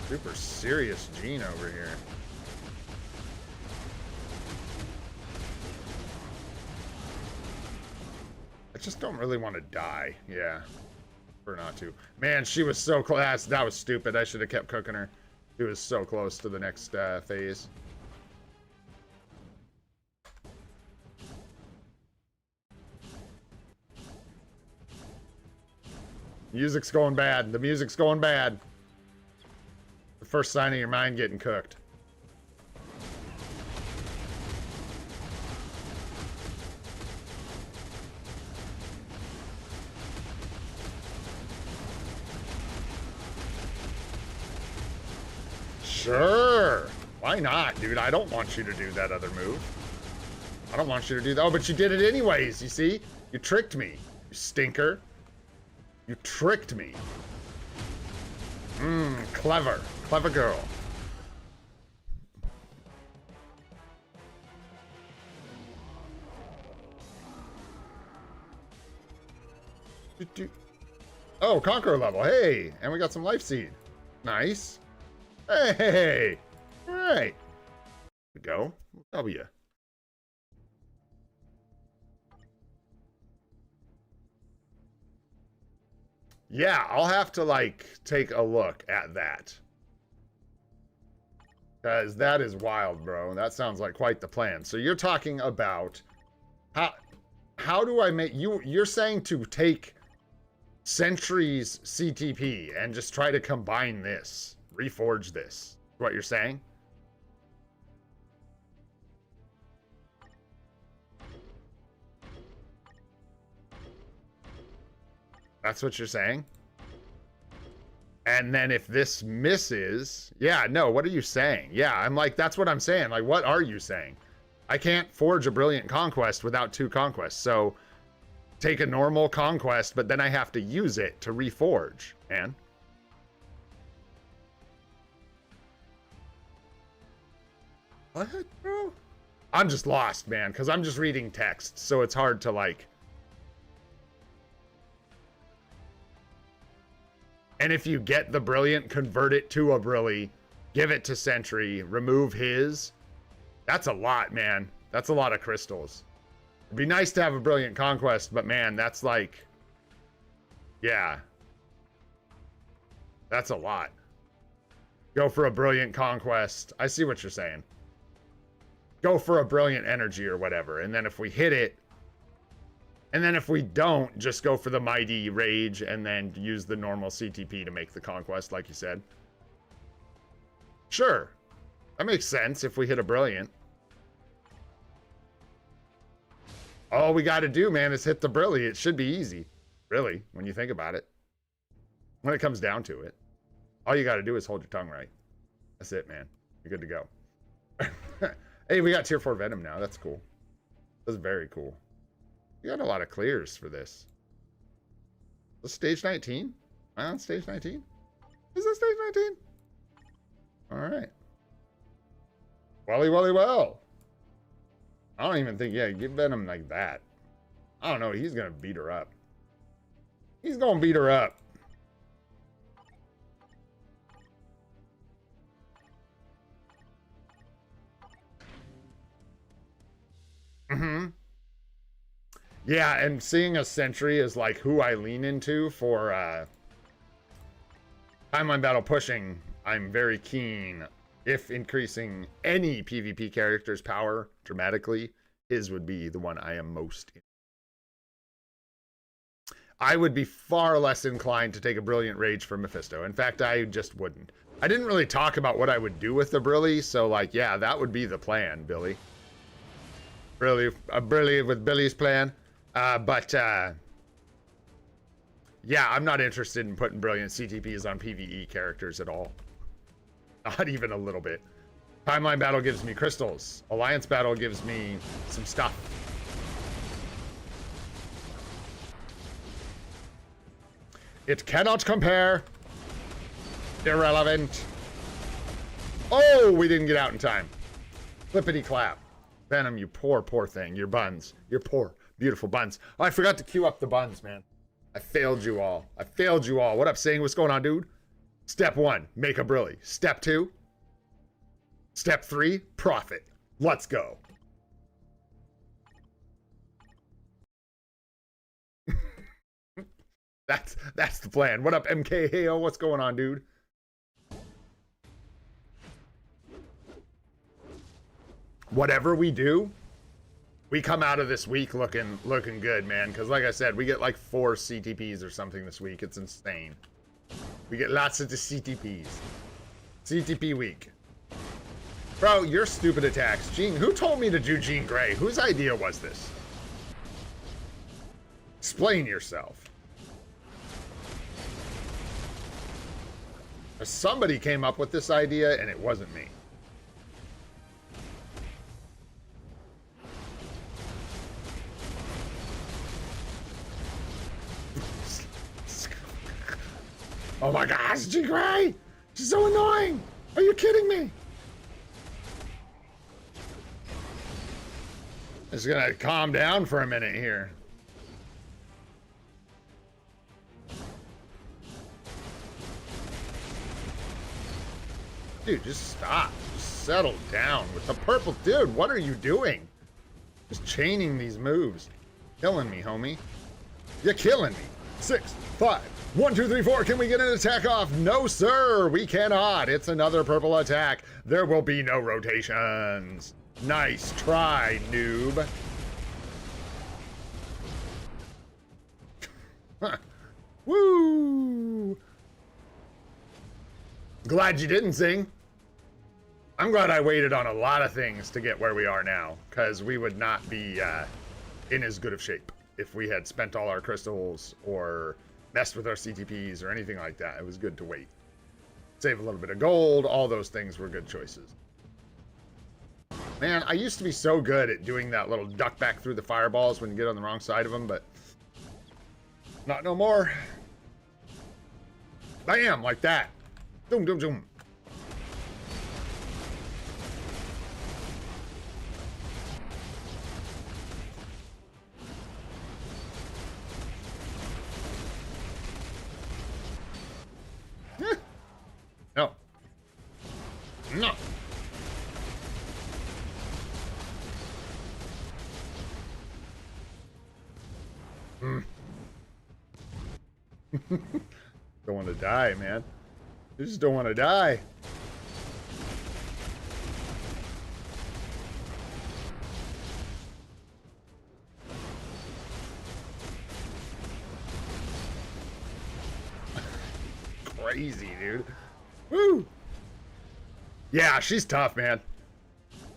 Super serious Gene over here. I just don't really want to die. Yeah. Or not to. Man, she was so close. That was stupid. I should have kept cooking her. She was so close to the next phase. Music's going bad. The music's going bad. The first sign of your mind getting cooked. Sure. Why not, dude? I don't want you to do that other move. I don't want you to do that. Oh, but you did it anyways, you see? You tricked me, you stinker. You tricked me. Clever. Clever girl. Oh, Conqueror level. Hey, and we got some life seed. Nice. Hey. All right. Here we go. W. Yeah, I'll have to, like, take a look at that. Because that is wild, bro. That sounds like quite the plan. So you're talking about... How do I make... You're saying to take Sentry's CTP and just try to combine this. Reforge this. What you're saying? That's what you're saying? And then if this misses... Yeah, no, what are you saying? Yeah, I'm like, that's what I'm saying. Like, what are you saying? I can't forge a Brilliant Conquest without 2 conquests. So, take a normal conquest, but then I have to use it to reforge, man. What, bro? I'm just lost, man, because I'm just reading text, so it's hard to, like... And if you get the Brilliant, convert it to a Brilly, give it to Sentry, remove his. That's a lot, man. That's a lot of crystals. It'd be nice to have a Brilliant Conquest, but man, that's like... Yeah. That's a lot. Go for a Brilliant Conquest. I see what you're saying. Go for a Brilliant Energy or whatever, and then if we hit it... And then if we don't, just go for the Mighty Rage and then use the normal CTP to make the conquest, like you said. Sure. That makes sense if we hit a Brilliant. All we got to do, man, is hit the Brilly. It should be easy, really, when you think about it. When it comes down to it. All you got to do is hold your tongue right. That's it, man. You're good to go. Hey, we got tier 4 Venom now. That's cool. That's very cool. You got a lot of clears for this. This stage 19? Am I on stage 19? Is this stage 19? Alright. Well. I don't even think, yeah, give Venom like that. I don't know, he's gonna beat her up. He's gonna beat her up. Yeah, and seeing a Sentry is like who I lean into for timeline battle pushing. I'm very keen. If increasing any PvP character's power dramatically, his would be the one I am most in. I would be far less inclined to take a Brilliant Rage for Mephisto. In fact, I just wouldn't. I didn't really talk about what I would do with the Brilly, so like, yeah, that would be the plan, Billy. Brilly with Billy's plan. Yeah, I'm not interested in putting Brilliant CTPs on PvE characters at all. Not even a little bit. Timeline battle gives me crystals. Alliance battle gives me some stuff. It cannot compare. Irrelevant. Oh, we didn't get out in time. Flippity clap. Venom, you poor, poor thing. Your buns. Your poor, beautiful buns. Oh, I forgot to queue up the buns, man. I failed you all. I failed you all. What up, Sing? What's going on, dude? Step 1, make a brilly. Step 2, step 3, profit. Let's go. That's the plan. What up, MKHO? What's going on, dude? Whatever we do, we come out of this week looking good, man. Because like I said, we get like 4 CTPs or something this week. It's insane. We get lots of the CTPs. CTP week. Bro, your stupid attacks. Jean, who told me to do Jean Grey? Whose idea was this? Explain yourself. Somebody came up with this idea, and it wasn't me. Oh my gosh, Jean Grey! She's so annoying! Are you kidding me? It's gonna calm down for a minute here. Dude, just stop. Just settle down with the purple. Dude, what are you doing? Just chaining these moves. Killing me, homie. You're killing me. 6, 5, 1, 2, 3, 4. Can we get an attack off? No, sir. We cannot. It's another purple attack. There will be no rotations. Nice try, noob. Woo! Glad you didn't sing. I'm glad I waited on a lot of things to get where we are now, because we would not be in as good of shape if we had spent all our crystals or messed with our CTPs or anything like that. It was good to wait. Save a little bit of gold. All those things were good choices. Man, I used to be so good at doing that little duck back through the fireballs when you get on the wrong side of them, but not no more. Bam, like that. Zoom, zoom, zoom. No. No. Don't want to die, man. You just don't want to die. Crazy, dude. Woo! Yeah, she's tough, man.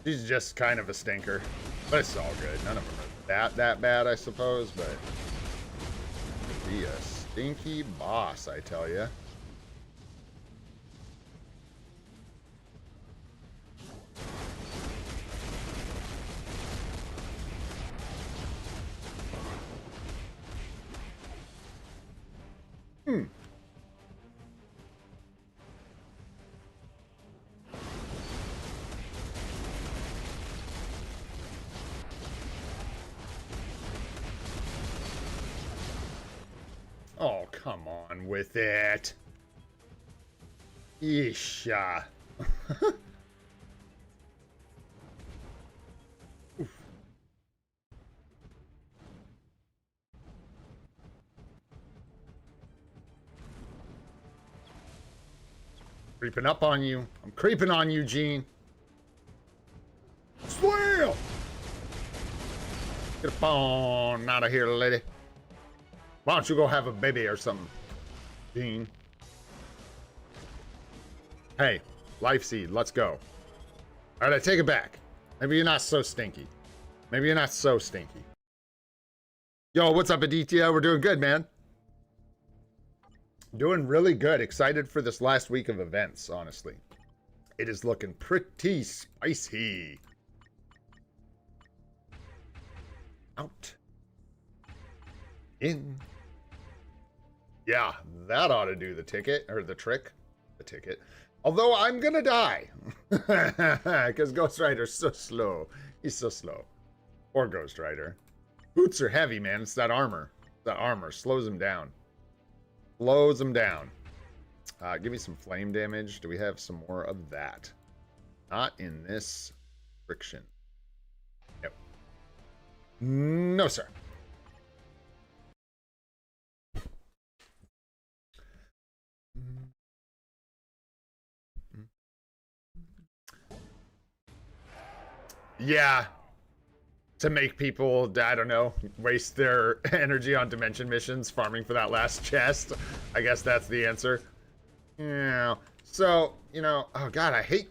She's just kind of a stinker. But it's all good. None of them are that bad, I suppose, but be a stinky boss, I tell ya. Oh, come on with it. Yeesha. Creeping up on you. I'm creeping on you, Gene. Slam! Get up on out of here, lady. Why don't you go have a baby or something, Gene? Hey, life seed, let's go. All right, I take it back. Maybe you're not so stinky. Maybe you're not so stinky. Yo, what's up, Aditya? We're doing good, man. Doing really good. Excited for this last week of events, honestly. It is looking pretty spicy. Out. In. Yeah, that ought to do the ticket, or the trick. The ticket. Although I'm gonna die. Because Ghost Rider's so slow. He's so slow. Or Ghost Rider. Boots are heavy, man. It's that armor. That armor slows him down. Slows him down. Give me some flame damage. Do we have some more of that? Not in this friction. Yep. No, sir. Yeah. To make people, I don't know, waste their energy on dimension missions farming for that last chest. I guess that's the answer. Yeah. So, you know, oh god, I hate...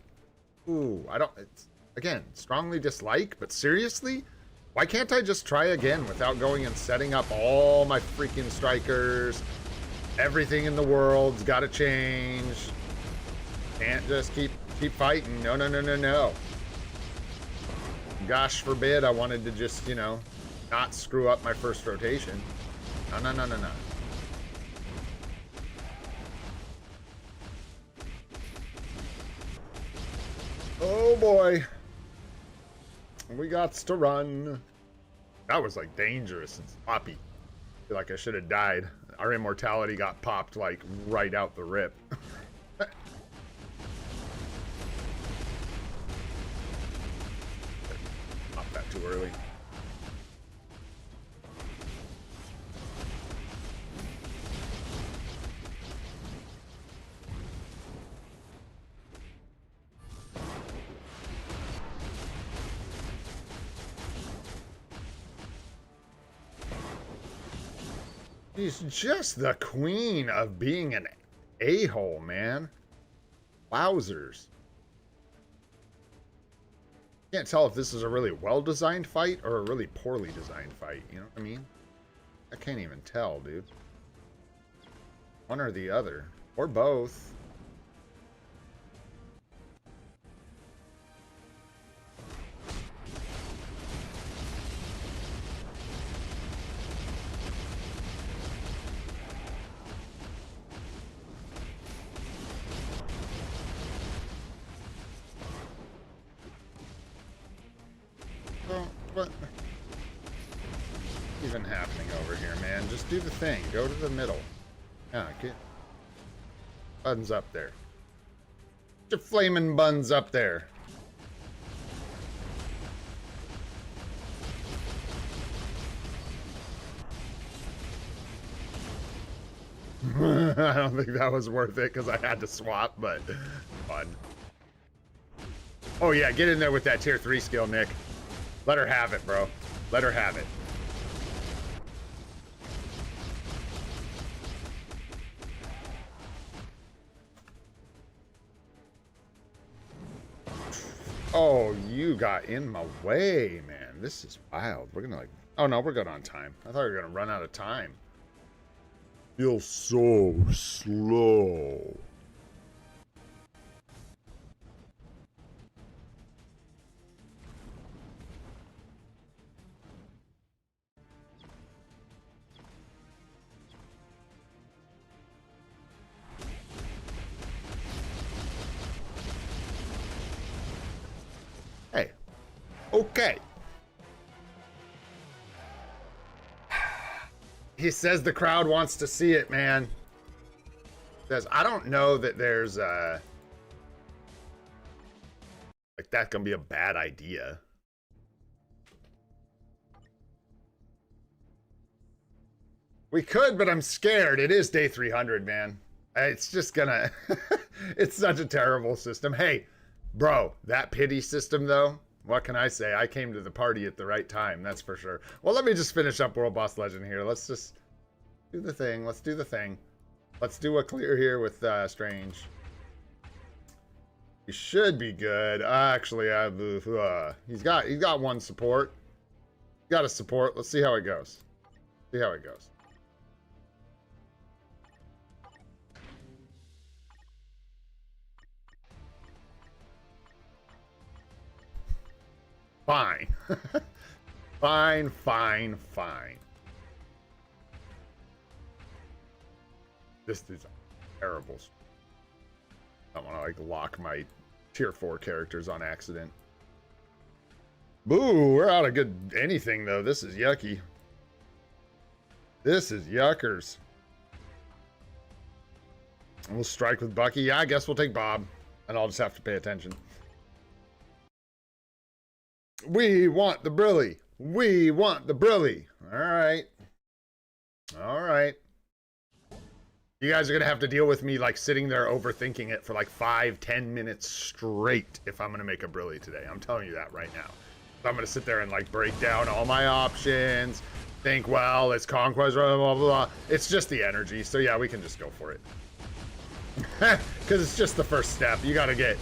Ooh, I don't... It's, again, strongly dislike, but seriously? Why can't I just try again without going and setting up all my freaking strikers? Everything in the world's gotta change. Can't just keep fighting. No, no, no, no, no. Gosh forbid I wanted to just, you know, not screw up my first rotation. No, no, no, no, no. Oh boy. We got to run. That was like dangerous and sloppy. I feel like I should have died. Our immortality got popped like right out the rip. Popped that too early. She's just the queen of being an a-hole, man. Wowzers. Can't tell if this is a really well-designed fight or a really poorly designed fight. You know what I mean? I can't even tell, dude. One or the other. Or both. What even happening over here, man? Just do the thing. Go to the middle. Yeah, get buns up there. Get your flaming buns up there. I don't think that was worth it because I had to swap, but fun. Oh yeah, get in there with that tier 3 skill, Nick. Let her have it, bro. Let her have it. Oh, you got in my way, man. This is wild. We're gonna like... Oh, no, we're good on time. I thought we were gonna run out of time. Feels so slow. Hey, okay. He says the crowd wants to see it, man. Says, I don't know that there's like that gonna be a bad idea. We could, but I'm scared. It is day 300, man. It's just gonna... It's such a terrible system. Hey, bro, that pity system, though, what can I say? I came to the party at the right time, that's for sure. Well, let me just finish up World Boss Legend here. Let's just do the thing. Let's do the thing. Let's do a clear here with Strange. He should be good. Actually, he's got one support. He's got a support. Let's see how it goes. See how it goes. Fine. Fine, fine, fine. This is terrible. I don't want to like lock my tier 4 characters on accident. Boo, we're out of good anything, though. This is yucky. This is yuckers. We'll strike with Bucky. Yeah, I guess we'll take Bob. And I'll just have to pay attention. We want the Brilly. We want the Brilly. All right. All right. You guys are going to have to deal with me, like, sitting there overthinking it for, like, 5-10 minutes straight if I'm going to make a Brilly today. I'm telling you that right now. I'm going to sit there and, like, break down all my options, think, well, it's Conquest, blah, blah, blah. It's just the energy. So, yeah, we can just go for it. Because it's just the first step. You got to get,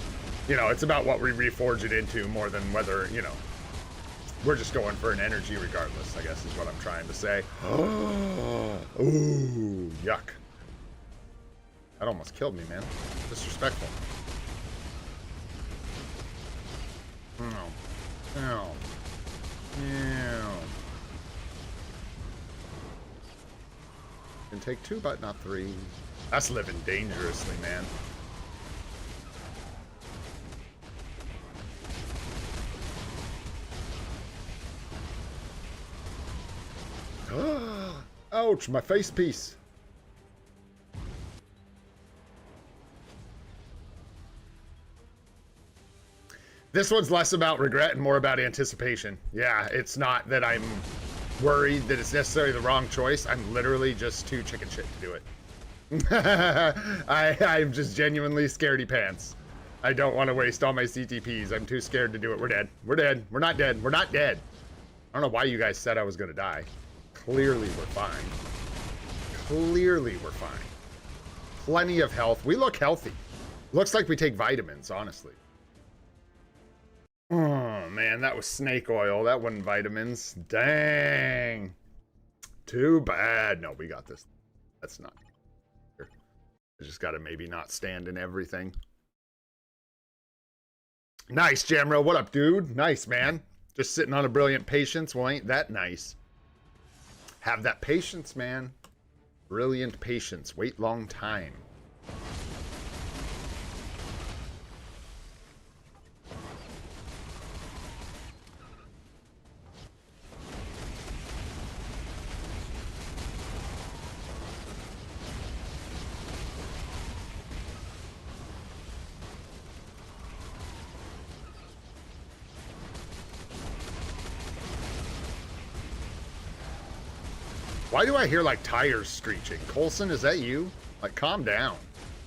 you know, it's about what we reforge it into more than whether, you know, we're just going for an energy regardless, I guess is what I'm trying to say. Ooh, yuck. That almost killed me, man. Disrespectful. No. No. No. Can take 2, but not 3. That's living dangerously, man. Ouch, my face piece. This one's less about regret and more about anticipation. Yeah, it's not that I'm worried that it's necessarily the wrong choice. I'm literally just too chicken shit to do it. I'm just genuinely scaredy pants. I don't want to waste all my CTPs. I'm too scared to do it. We're dead. We're dead. We're not dead. We're not dead. I don't know why you guys said I was going to die. Clearly we're fine. Clearly we're fine. Plenty of health. We look healthy. Looks like we take vitamins, honestly. Oh, man, that was snake oil. That wasn't vitamins. Dang. Too bad. No, we got this. That's not. I just got to maybe not stand in everything. Nice, Jamro. What up, dude? Nice, man. Just sitting on a brilliant patience. Well, ain't that nice? Have that patience, man. Brilliant patience. Wait long time. Why do I hear like tires screeching? Coulson, is that you? Like, calm down.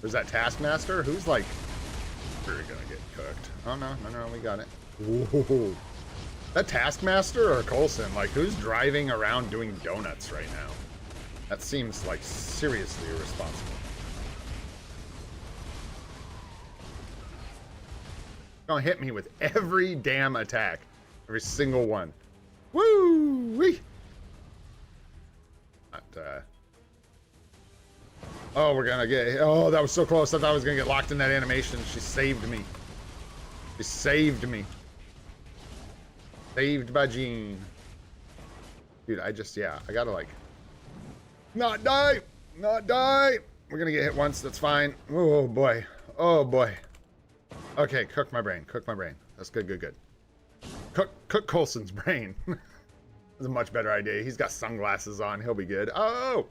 Or is that Taskmaster? Who's like, we're gonna get cooked. Oh no, we got it. Ooh. That Taskmaster or Coulson? Like, who's driving around doing donuts right now? That seems like seriously irresponsible. Gonna hit me with every damn attack. Every single one. Woo-wee! Oh, we're gonna get... Oh, that was so close. I thought I was gonna get locked in that animation. She saved me. She saved me. Saved by Jean. Dude, I just... Yeah, I gotta, like... Not die! Not die! We're gonna get hit once. That's fine. Oh, boy. Oh, boy. Okay, cook my brain. Cook my brain. That's good, good, good. Cook Coulson's brain. That's a much better idea. He's got sunglasses on. He'll be good. Oh!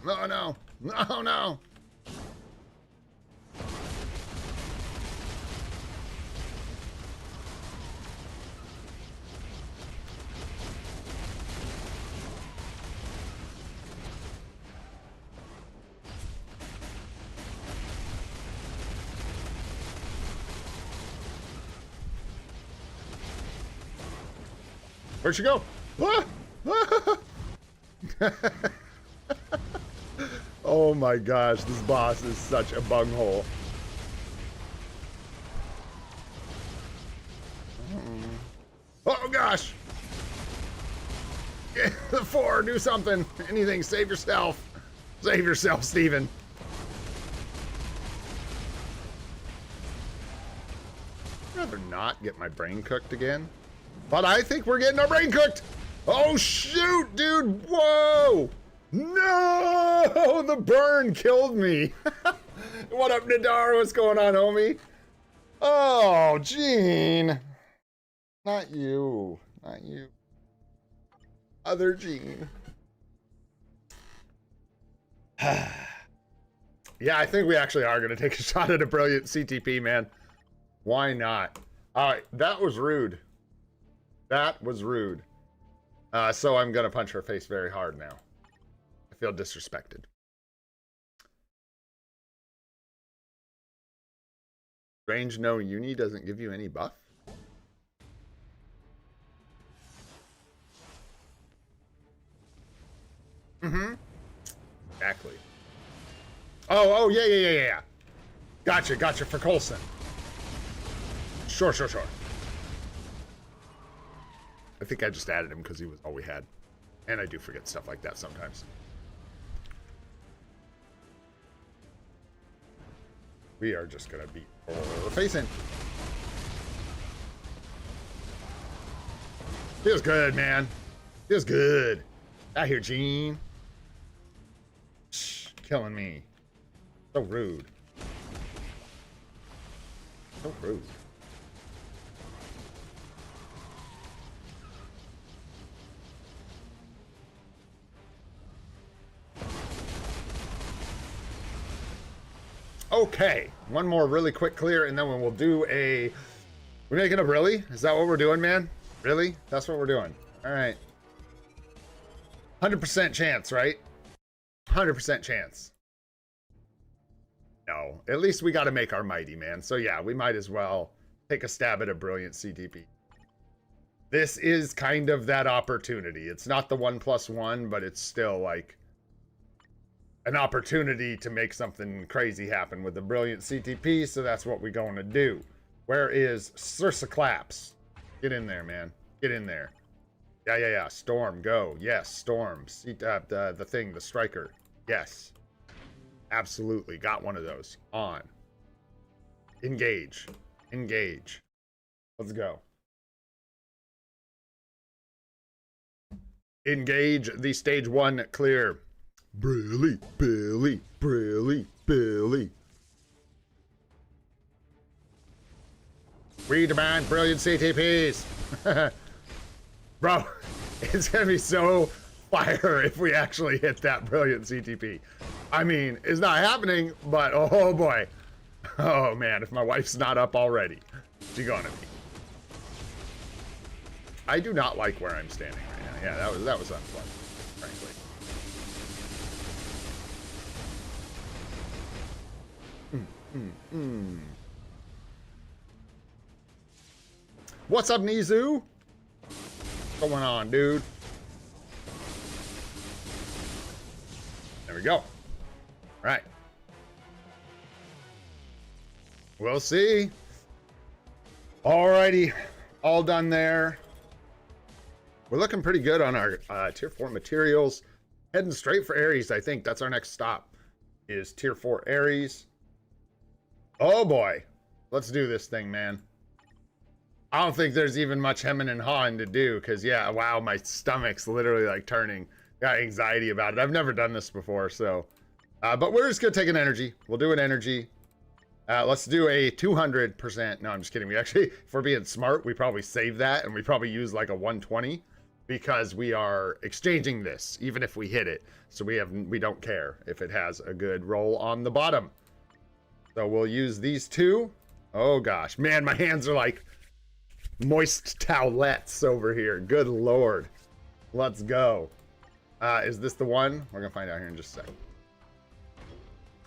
No, no. No, no. Where'd she go? Ah! Ah! Oh my gosh, this boss is such a bunghole. Oh gosh! Get the 4, do something. Anything, save yourself. Save yourself, Steven. I'd rather not get my brain cooked again. But I think we're getting our brain cooked. Oh, shoot, dude. Whoa. No, the burn killed me. What up, Nadar? What's going on, homie? Oh, Gene. Not you. Not you. Other Gene. Yeah, I think we actually are going to take a shot at a brilliant CTP, man. Why not? All right, that was rude. That was rude. So I'm going to punch her face very hard now. I feel disrespected. Range no uni doesn't give you any buff? Mm-hmm. Exactly. Oh, yeah. Gotcha for Coulson. Sure. I think I just added him because he was all we had. And I do forget stuff like that sometimes. We are just going to beat her face in. Feels good, man. Feels good. Out here, Gene. Shh, killing me. So rude. So rude. Okay, one more really quick clear, and then we'll do a... We making a really? Is that what we're doing, man? Really? That's what we're doing. All right. 100% chance, right? 100% chance. No, at least we got to make our mighty, man. So yeah, we might as well take a stab at a brilliant CTP. This is kind of that opportunity. It's not the 1+1, but it's still like an opportunity to make something crazy happen with a brilliant CTP, so that's what we're going to do. Where is Sursa Claps? Get in there, man. Get in there. Yeah. Storm, go. Yes, Storm. The thing, the striker. Yes. Absolutely. Got one of those. On. Engage. Engage. Let's go. Engage the stage 1 clear. Billy. We demand brilliant CTPs. Bro, it's gonna be so fire if we actually hit that brilliant CTP. I mean, it's not happening, but oh boy. Oh man, if my wife's not up already, she's gonna be. I do not like where I'm standing right now. Yeah, that was unpleasant, frankly. What's up, Nizu? What's going on, dude? There we go. All right. We'll see. Alrighty. All done there. We're looking pretty good on our tier 4 materials. Heading straight for Ares, I think. That's our next stop. Is tier 4 Ares. Oh boy. Let's do this thing, man. I don't think there's even much hemming and hawing to do, because yeah, wow, my stomach's literally like turning. Got anxiety about it. I've never done this before, so. But we're just gonna take an energy. We'll do an energy. Let's do a 200%. No, I'm just kidding. We actually, if we're being smart, we probably save that, and we probably use like a 120, because we are exchanging this, even if we hit it. So we don't care if it has a good roll on the bottom. So we'll use these two. Oh gosh, man, my hands are like moist towelettes over here. Good lord. Let's go. Is this the one? We're gonna find out here in just a second.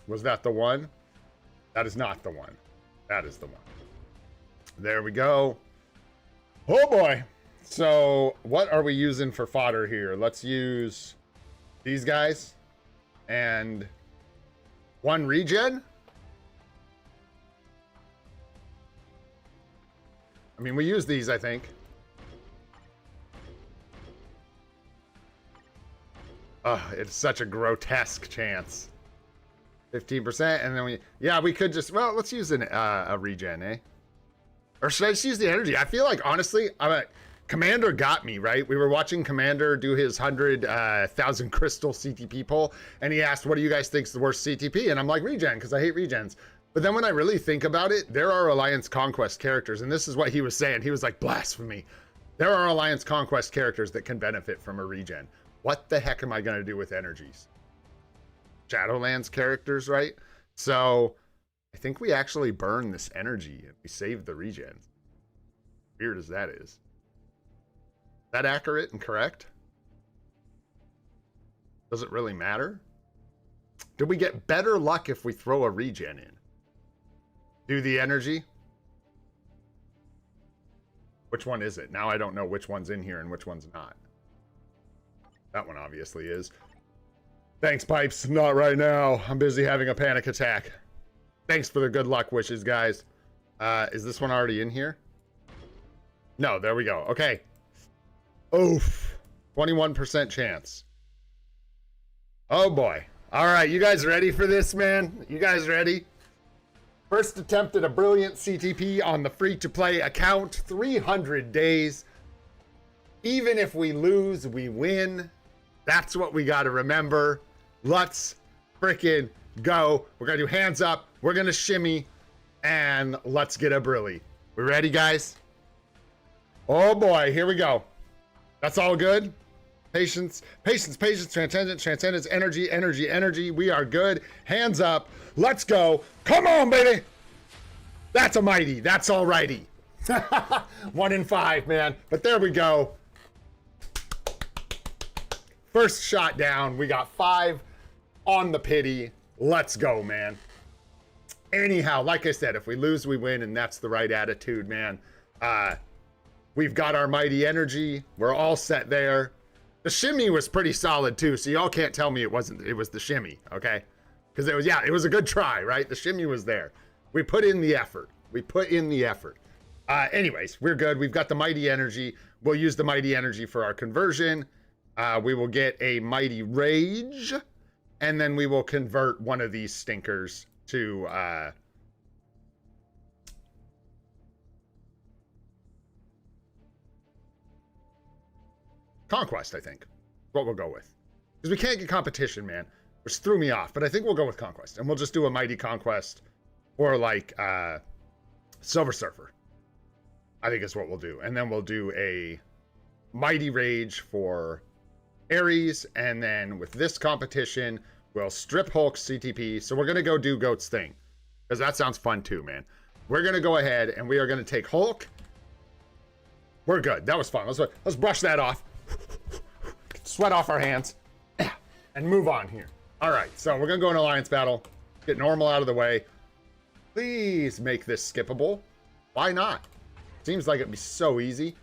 Was that the one? That is not the one. That is the one. There we go. Oh boy. So what are we using for fodder here? Let's use these guys and 1 regen. I mean, we use these, I think. It's such a grotesque chance. 15%, and then we could just, well, let's use a regen, eh? Or should I just use the energy? I feel like, honestly, Commander got me, right? We were watching Commander do his 100,000 crystal CTP poll, and he asked, what do you guys think's the worst CTP? And I'm like, regen, because I hate regens. But then when I really think about it, there are Alliance Conquest characters, and this is what he was saying. He was like, blasphemy. There are Alliance Conquest characters that can benefit from a regen. What the heck am I going to do with energies? Shadowlands characters, right? So I think we actually burn this energy and we save the regens. Weird as that is. That accurate and correct? Does it really matter? Do we get better luck if we throw a regen in? Do the energy? Which one is it? Now I don't know which one's in here and which one's not. That one obviously is. Thanks, Pipes. Not right now. I'm busy having a panic attack. Thanks for the good luck wishes, guys. Is this one already in here? No, there we go. Okay. Oof. 21% chance. Oh boy. All right, you guys ready for this, man? You guys ready? First attempt at a brilliant CTP on the free-to-play account. 300 days. Even if we lose, we win. That's what we got to remember. Let's freaking go. We're going to do hands up. We're going to shimmy. And let's get a brilly. We ready, guys? Oh boy, here we go. That's all good. Patience, patience, patience, transcendence, transcendence, energy, energy, energy. We are good. Hands up. Let's go. Come on, baby. That's a mighty. That's all righty. 1 in 5, man. But there we go. First shot down. We got 5 on the pity. Let's go, man. Anyhow, like I said, if we lose, we win, and that's the right attitude, man. We've got our mighty energy. We're all set there. The shimmy was pretty solid too, so y'all can't tell me it wasn't. It was the shimmy, okay? Because it was, yeah, it was a good try, right? The shimmy was there. We put in the effort. We put in the effort. Anyways, we're good. We've got the mighty energy. We'll use the mighty energy for our conversion. We will get a mighty rage, and then we will convert one of these stinkers to Conquest, I think. What we'll go with. Because we can't get competition, man. Which threw me off. But I think we'll go with Conquest. And we'll just do a Mighty Conquest. Or like Silver Surfer. I think is what we'll do. And then we'll do a Mighty Rage for Ares. And then with this competition, we'll strip Hulk CTP. So we're going to go do Goat's thing. Because that sounds fun too, man. We're going to go ahead and we are going to take Hulk. We're good. That was fun. Let's brush that off. Sweat off our hands. And move on here. All right. So we're going to go in Alliance battle. Get normal out of the way. Please make this skippable. Why not? Seems like it'd be so easy.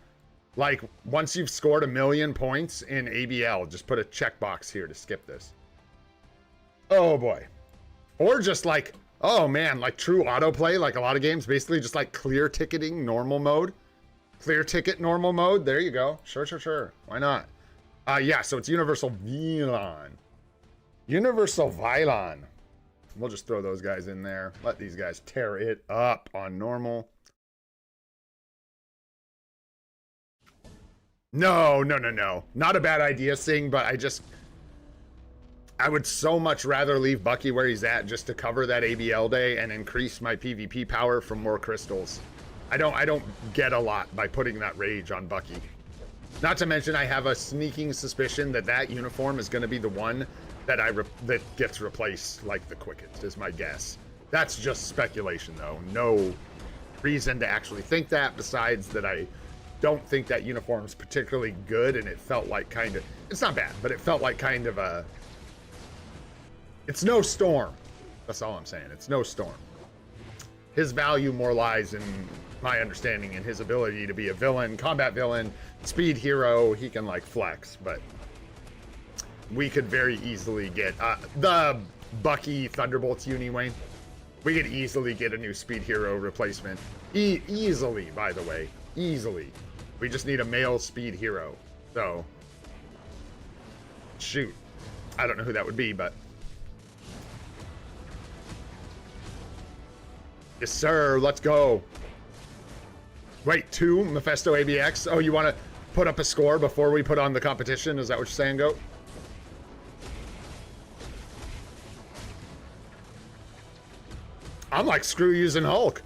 Like, once you've scored 1,000,000 points in ABL, just put a checkbox here to skip this. Oh, boy. Or just like, oh, man, like true autoplay, like a lot of games, basically just like clear ticketing normal mode. Clear ticket normal mode. There you go. Sure, sure, sure. Why not? Yeah, so it's Universal Vylon. Universal Vylon. We'll just throw those guys in there. Let these guys tear it up on normal. No, no, no, no. Not a bad idea, Sing, but I would so much rather leave Bucky where he's at just to cover that ABL day and increase my PvP power from more crystals. I don't get a lot by putting that rage on Bucky. Not to mention I have a sneaking suspicion that that uniform is going to be the one that that gets replaced like the quickest is my guess. That's just speculation though. No reason to actually think that besides that I don't think that uniform is particularly good and it felt like kind of, it's not bad, but it felt like kind of a, it's no Storm. That's all I'm saying. It's no Storm. His value more lies in my understanding in his ability to be a villain, combat villain, speed hero. He can like flex, but we could very easily get the Bucky Thunderbolts uni, Wayne. We could easily get a new speed hero replacement. Easily, by the way, easily. We just need a male speed hero. So, shoot. I don't know who that would be, but yes, sir. Let's go. Wait, 2 Mephisto ABX. Oh, you want to? put up a score before we put on the competition. Is that what you're saying, Goat? I'm like, screw using Hulk.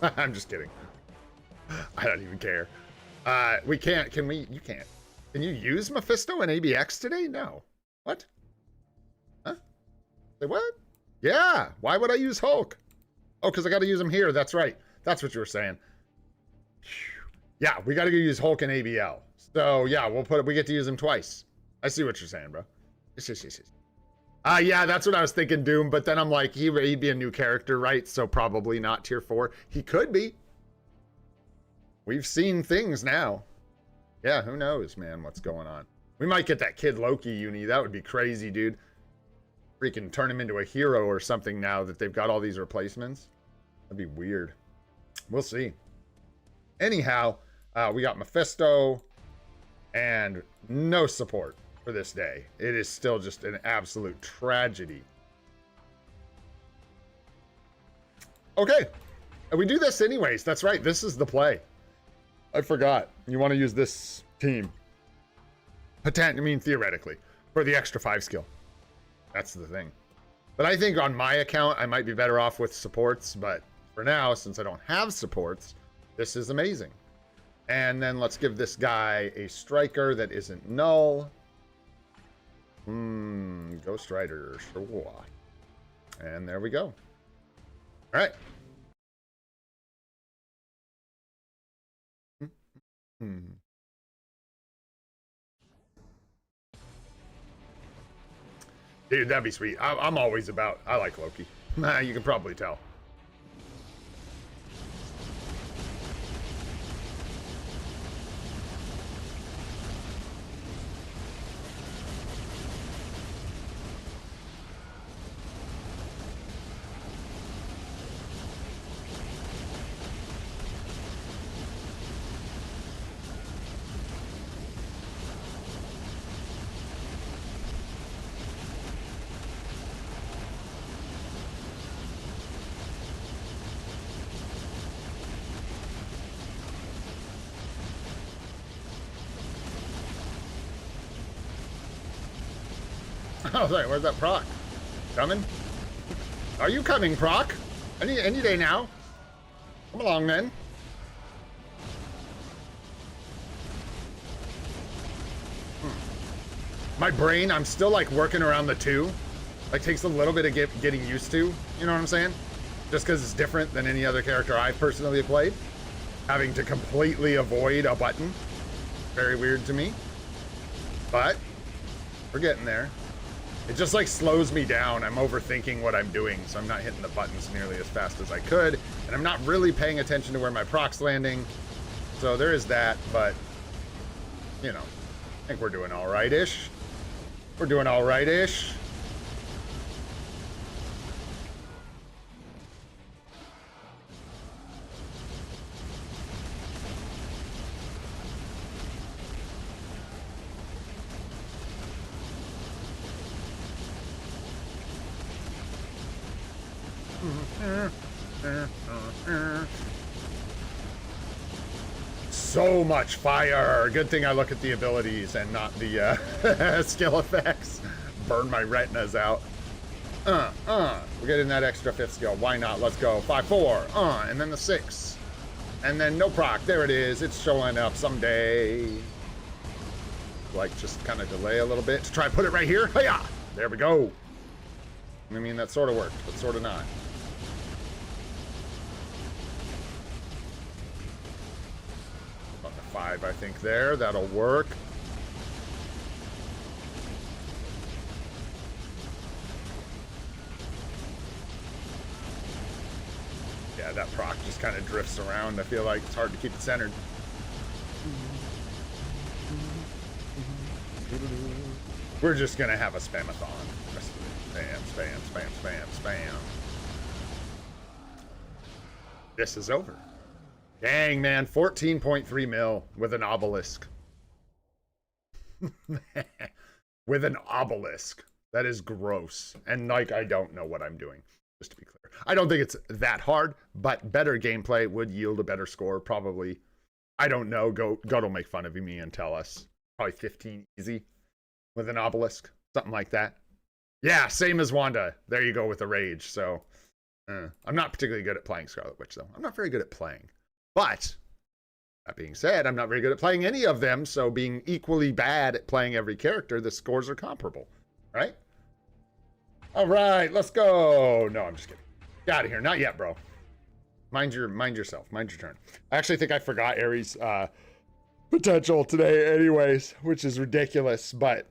I'm just kidding. I don't even care. We can't. Can we? You can't. Can you use Mephisto and ABX today? No. What? Huh? Say what? Yeah. Why would I use Hulk? Oh, because I got to use him here. That's right. That's what you were saying. Yeah, we got to go use Hulk and ABL. So yeah, we get to use him twice. I see what you're saying, bro. Yes. Yeah, that's what I was thinking, Doom. But then I'm like, he'd be a new character, right? So probably not tier 4. He could be. We've seen things now. Yeah, who knows, man, what's going on. We might get that Kid Loki uni. That would be crazy, dude. Freaking turn him into a hero or something now that they've got all these replacements. That'd be weird. We'll see. Anyhow, we got Mephisto and no support for this day. It is still just an absolute tragedy. Okay. And we do this anyways. That's right. This is the play. I forgot. You want to use this team. I mean, theoretically, for the extra 5 skill. That's the thing. But I think on my account, I might be better off with supports. But for now, since I don't have supports, this is amazing. And then let's give this guy a striker that isn't null. Ghost Rider, sure. And there we go. All right. Dude, that'd be sweet. I'm always about, I like Loki. You can probably tell. Oh, sorry, where's that proc? Coming? Are you coming, proc? Any day now. Come along, then. My brain, I'm still like working around the 2. Like takes a little bit of getting used to. You know what I'm saying? Just because it's different than any other character I've personally played. Having to completely avoid a button. Very weird to me. But we're getting there. It just like slows me down. I'm overthinking what I'm doing, so I'm not hitting the buttons nearly as fast as I could. And I'm not really paying attention to where my proc's landing. So there is that, but you know, I think we're doing all right-ish. We're doing all right-ish. So much fire. Good thing I look at the abilities and not the skill effects. Burn my retinas out. We're getting that extra 5th skill. Why not? Let's go. 5-4. And then the 6. And then no proc. There it is. It's showing up someday. Like just kind of delay a little bit to try and put it right here. Hiya! There we go. I mean, that sort of worked, but sort of not. About the 5, I think, there. That'll work. Yeah, that proc just kind of drifts around. I feel like it's hard to keep it centered. We're just gonna have a spamathon. Spam, spam, spam, spam, spam. This is over. Dang, man. 14.3 mil with an obelisk. With an obelisk. That is gross. And like, I don't know what I'm doing, just to be clear. I don't think it's that hard, but better gameplay would yield a better score, probably. I don't know. Goat will make fun of me and tell us. Probably 15 easy with an obelisk. Something like that. Yeah, same as Wanda. There you go with the rage. So, I'm not particularly good at playing Scarlet Witch, though. I'm not very good at playing. But, that being said, I'm not very good at playing any of them. So, being equally bad at playing every character, the scores are comparable. Right? All right, let's go. No, I'm just kidding. Get out of here. Not yet, bro. Mind yourself. Mind your turn. I actually think I forgot Ares' potential today anyways, which is ridiculous, but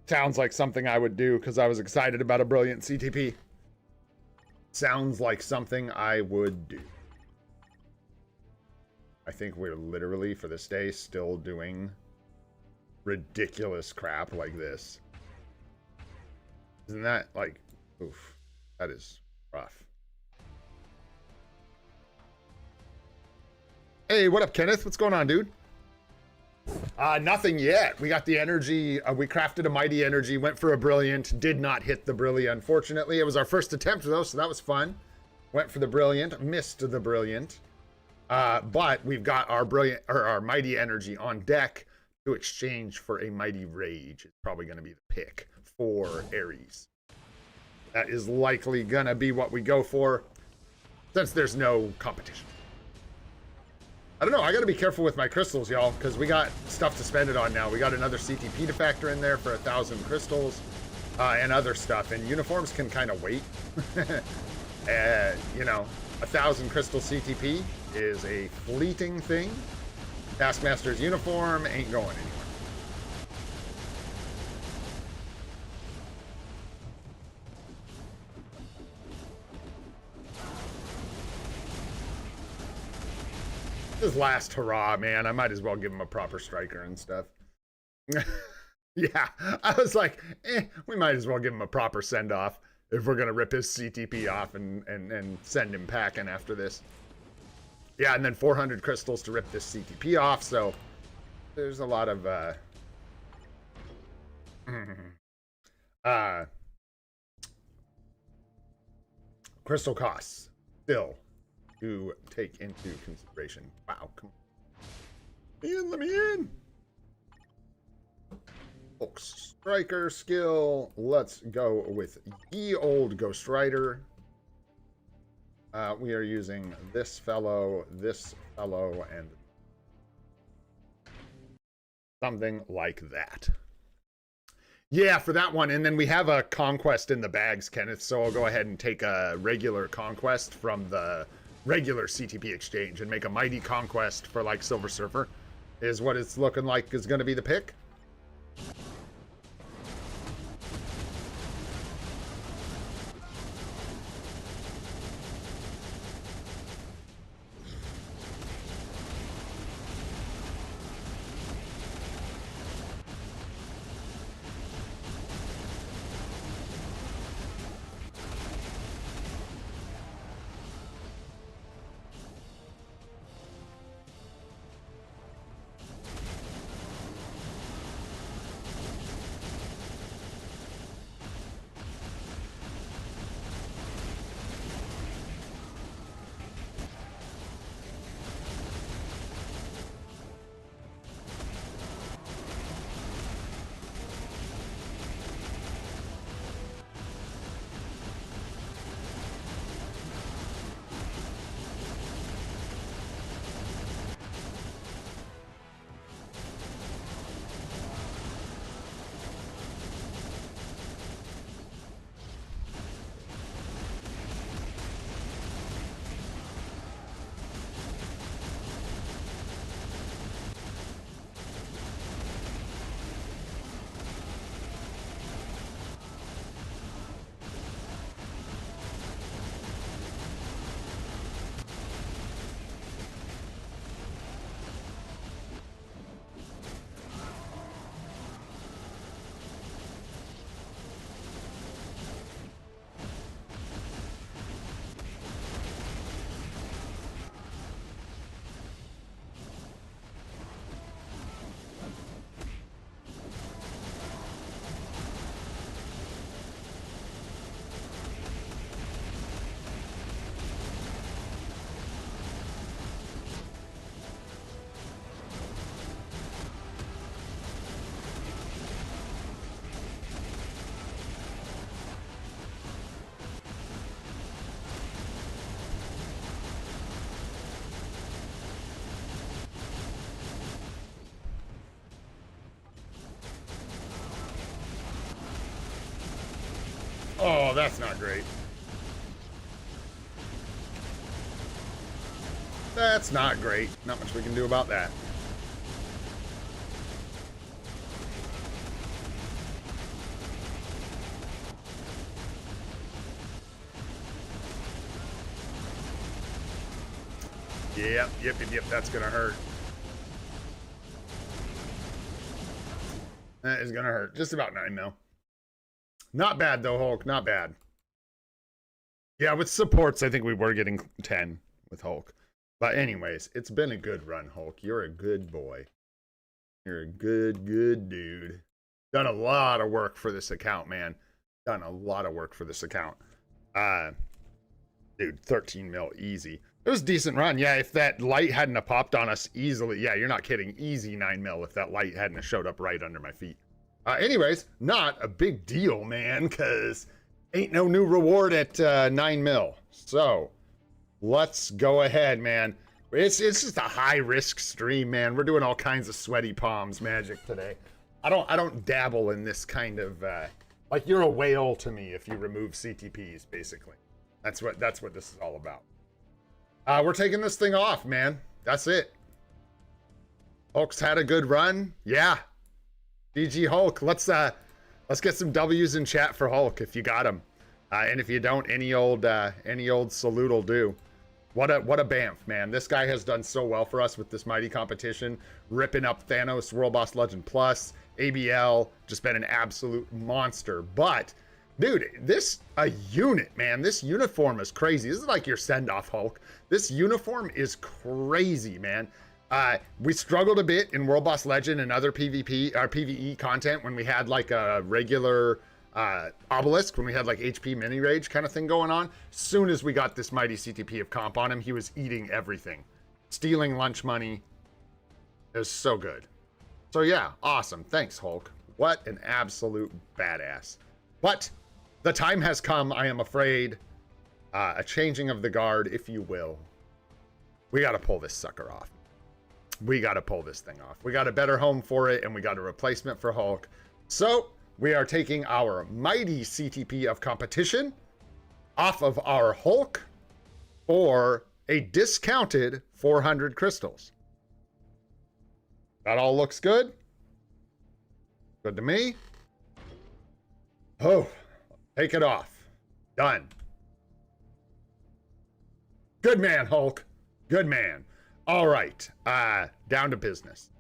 sounds like something I would do because I was excited about a brilliant CTP. Sounds like something I would do. I think we're literally, for this day, still doing ridiculous crap like this. Isn't that, like, oof, that is rough. Hey, what up, Kenneth? What's going on, dude? Nothing yet. We got the energy. We crafted a mighty energy, went for a brilliant, did not hit the brilliant, unfortunately. It was our first attempt, though, so that was fun. Went for the brilliant, missed the brilliant. But we've got our brilliant, or our mighty energy on deck to exchange for a mighty rage. It's probably going to be the pick for Ares. That is likely going to be what we go for, since there's no competition. I don't know. I got to be careful with my crystals, y'all, because we got stuff to spend it on now. We got another CTP to factor in there for 1,000 crystals and other stuff. And uniforms can kind of wait. You know, 1,000 crystal CTP is a fleeting thing. Taskmaster's uniform ain't going anywhere. His last hurrah, man. I might as well give him a proper striker and stuff. Yeah, I was like, we might as well give him a proper send-off if we're going to rip his CTP off and send him packing after this. Yeah, and then 400 crystals to rip this CTP off, so there's a lot of crystal costs still to take into consideration. Wow, come on. Let me in. Folks, striker skill. Let's go with ye old Ghost Rider. We are using this fellow, and something like that. Yeah, for that one. And then we have a conquest in the bags, Kenneth, so I'll go ahead and take a regular conquest from the regular CTP exchange and make a mighty conquest for, like, Silver Surfer is what it's looking like is going to be the pick. Oh, that's not great. That's not great. Not much we can do about that. Yep, that's gonna hurt. That is gonna hurt. Just about 9 mil. Not bad though, Hulk. Not bad. Yeah, with supports, I think we were getting 10 with Hulk. But anyways, it's been a good run, Hulk. You're a good boy. You're a good dude. Done a lot of work for this account, man. Done a lot of work for this account. Dude, 13 mil easy. It was a decent run. Yeah, if that light hadn't have popped on us easily, yeah, you're not kidding. Easy 9 mil if that light hadn't have showed up right under my feet. Anyways, not a big deal, man, because ain't no new reward at 9 mil. So, let's go ahead, man. It's just a high-risk stream, man. We're doing all kinds of sweaty palms magic today. I don't dabble in this kind of, like, you're a whale to me if you remove CTPs, basically. That's what this is all about. We're taking this thing off, man. That's it. Hulk's had a good run. Yeah. GG Hulk. Let's get some W's in chat for Hulk if you got him. And if you don't, any old salute will do. What a bamf, man. This guy has done so well for us with this mighty competition. Ripping up Thanos, World Boss Legend Plus, ABL, just been an absolute monster. But dude, this a unit, man. This uniform is crazy. This is like your send-off, Hulk. This uniform is crazy, man. We struggled a bit in World Boss Legend and other PvP or PvE content when we had like a regular obelisk, when we had like HP mini rage kind of thing going on. Soon as we got this mighty CTP of comp on him, he was eating everything, stealing lunch money. It was so good. So yeah, awesome. Thanks, Hulk. What an absolute badass. But the time has come, I am afraid. A changing of the guard, if you will. We got to pull this sucker off. We got to pull this thing off. We got a better home for it, and we got a replacement for Hulk. So we are taking our mighty CTP of competition off of our Hulk for a discounted 400 crystals. That all looks good. Good to me. Oh, take it off. Done. Good man, Hulk. Good man. All right. Down to business.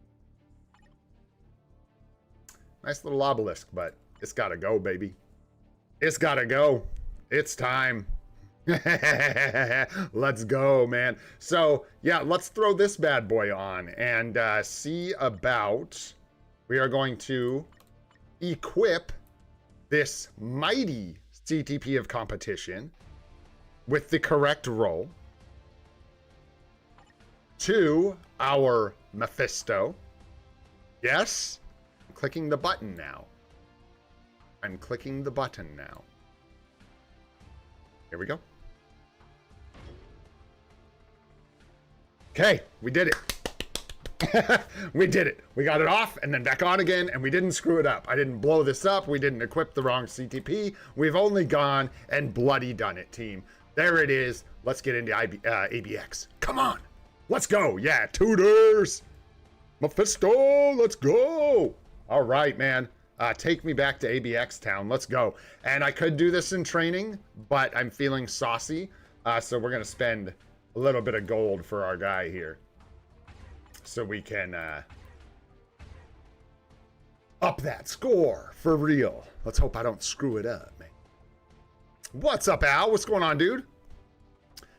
Nice little obelisk, but it's got to go, baby. It's got to go. It's time. Let's go, man. So, yeah, let's throw this bad boy on and see about... We are going to equip this mighty CTP of competition with the correct role to our Mephisto. Yes, I'm clicking the button now. I'm clicking the button now. Here we go. Okay, we did it. We did it. We got it off and then back on again, and we didn't screw it up. I didn't blow this up. We didn't equip the wrong CTP. We've only gone and bloody done it, team. There it is. Let's get into ABX. Come on. Let's go. Yeah, tutors. Mephisto, let's go. All right, man. Take me back to ABX town. Let's go. And I could do this in training, but I'm feeling saucy. So we're going to spend a little bit of gold for our guy here, so we can up that score for real. Let's hope I don't screw it up, man. What's up, Al? What's going on, dude?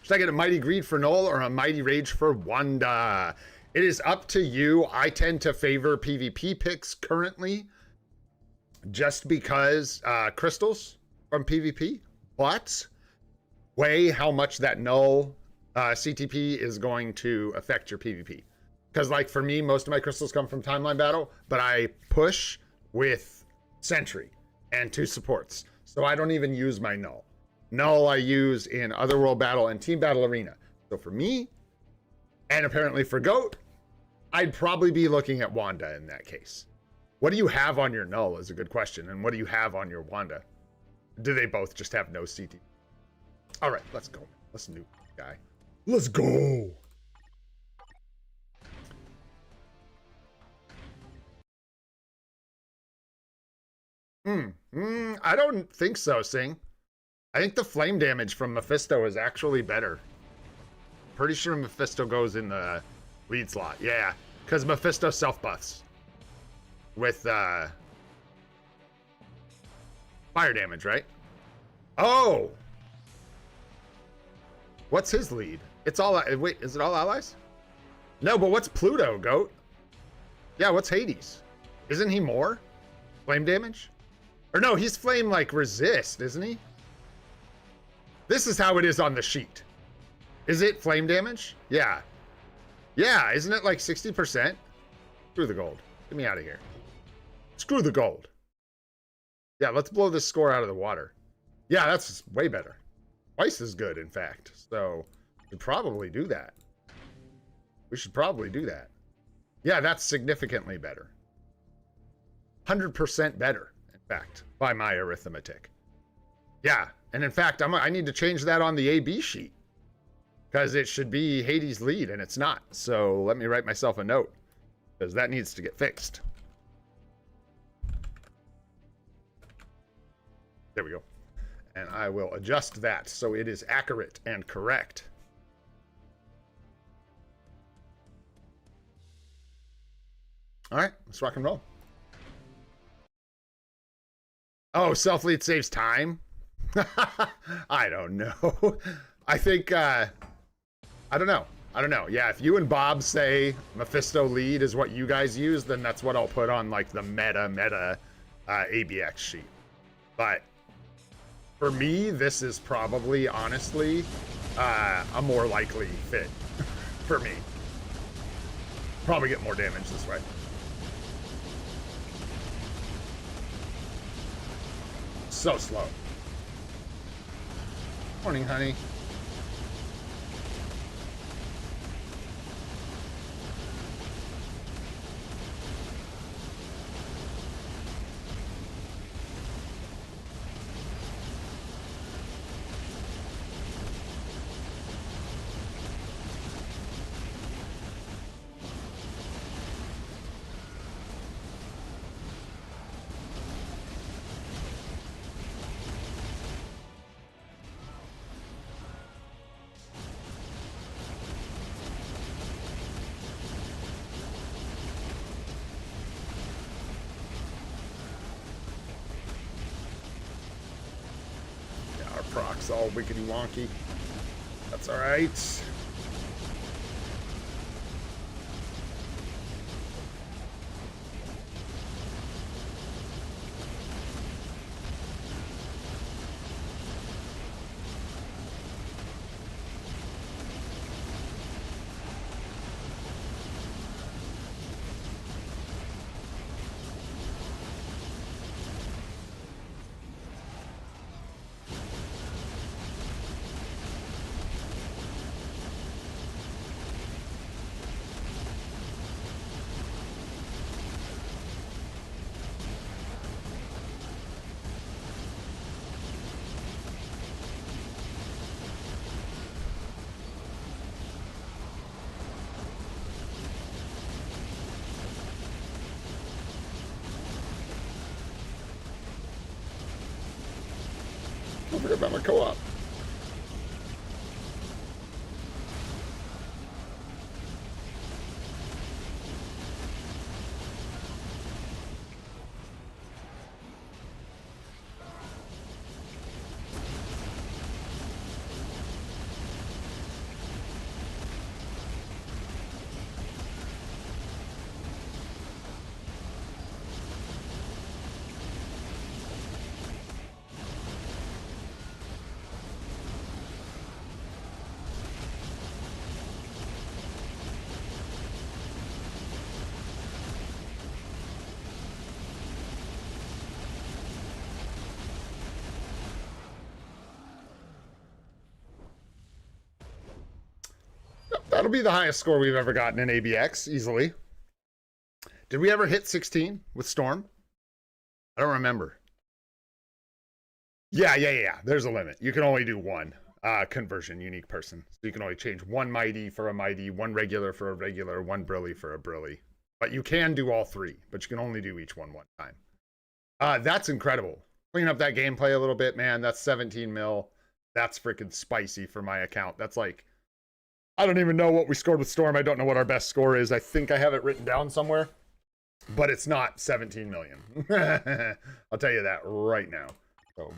Should I get a Mighty Greed for Null or a Mighty Rage for Wanda? It is up to you. I tend to favor PvP picks currently, just because crystals from PvP, but weigh how much that Null CTP is going to affect your PvP. Because, like, for me, most of my crystals come from Timeline Battle, but I push with Sentry and 2 supports. So I don't even use my Null. Null I use in Otherworld Battle and Team Battle Arena. So for me, and apparently for GOAT, I'd probably be looking at Wanda in that case. What do you have on your Null is a good question. And what do you have on your Wanda? Do they both just have no CTP? All right, let's go. Let's nuke the guy. Let's go. I don't think so, Sing. I think the flame damage from Mephisto is actually better. Pretty sure Mephisto goes in the lead slot. Yeah, because Mephisto self-buffs with fire damage, right? Oh! What's his lead? It's all... Wait, is it all allies? No, but what's Pluto, Goat? Yeah, what's Hades? Isn't he more? Flame damage? Or no, he's flame, like, resist, isn't he? This is how it is on the sheet. Is it flame damage? Yeah. Yeah, isn't it like 60%? Screw the gold. Get me out of here. Screw the gold. Yeah, let's blow this score out of the water. Yeah, that's way better. Twice as good, in fact. So, we should probably do that. We should probably do that. Yeah, that's significantly better. 100% better, in fact, by my arithmetic. Yeah, and in fact, I need to change that on the AB sheet. Because it should be Hades' lead, and it's not. So let me write myself a note. Because that needs to get fixed. There we go. And I will adjust that so it is accurate and correct. All right, let's rock and roll. Oh, self-lead saves time? I don't know. I think, I don't know. I don't know. Yeah, if you and Bob say Mephisto lead is what you guys use, then that's what I'll put on, like, the meta ABX sheet. But for me, this is probably, honestly, a more likely fit for me. Probably get more damage this way. So slow. Morning, honey. Proc's all wickety wonky. That's all right. Don't forget about my co-op. That'll be the highest score we've ever gotten in ABX, easily. Did we ever hit 16 with Storm? I don't remember. Yeah. There's a limit. You can only do one conversion, unique person. So you can only change one mighty for a mighty, one regular for a regular, one brilly for a brilly. But you can do all three, but you can only do each one time. That's incredible. Clean up that gameplay a little bit, man. That's 17 mil. That's freaking spicy for my account. That's like, I don't even know what we scored with Storm. I don't know what our best score is. I think I have it written down somewhere, but it's not 17 million. I'll tell you that right now. So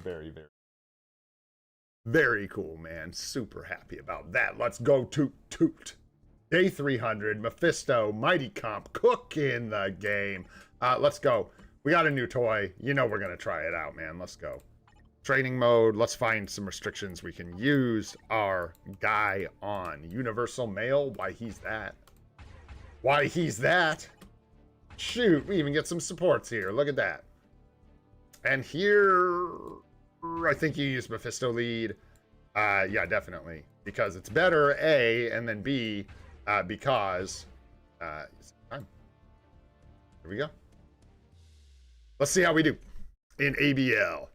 very cool, man. Super happy about that. Let's go toot. Day 300, Mephisto, Mighty Comp, Cook in the game. Let's go. We got a new toy. You know we're going to try it out, man. Let's go. Training mode. Let's find some restrictions we can use our guy on. Universal male. Why he's that. Shoot, we even get some supports here. Look at that. And here, I think you use Mephisto lead. Yeah, definitely. Because it's better, A, and then B, because... here we go. Let's see how we do in ABL.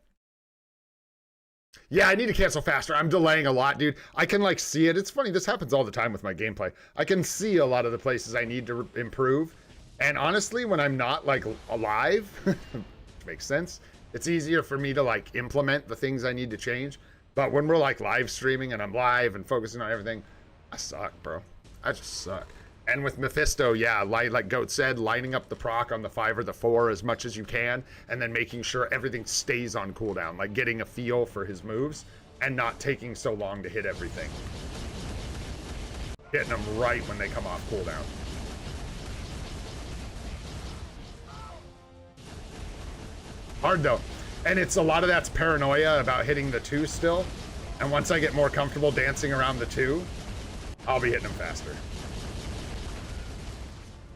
Yeah, I need to cancel faster. I'm delaying a lot, dude. I can, like, see it. It's funny. This happens all the time with my gameplay. I can see a lot of the places I need to improve. And honestly, when I'm not, like, alive, which makes sense, it's easier for me to, like, implement the things I need to change. But when we're, like, live streaming and I'm live and focusing on everything, I suck, bro. I just suck. And with Mephisto, yeah, like Goat said, lining up the proc on the 5 or the 4 as much as you can, and then making sure everything stays on cooldown, like getting a feel for his moves, and not taking so long to hit everything. Hitting them right when they come off cooldown. Hard though. And it's a lot of that's paranoia about hitting the 2 still. And once I get more comfortable dancing around the 2, I'll be hitting them faster.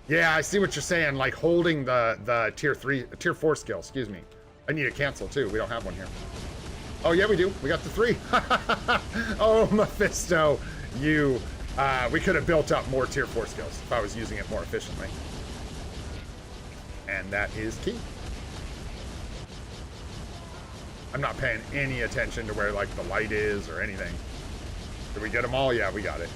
Yeah, I see what you're saying, like holding the tier 4 skill, excuse me. I need to cancel too, we don't have one here. Oh yeah, we do, we got the 3. Oh, Mephisto, you, we could have built up more tier 4 skills if I was using it more efficiently. And that is key. I'm not paying any attention to where like the light is or anything. Did we get them all? Yeah, we got it.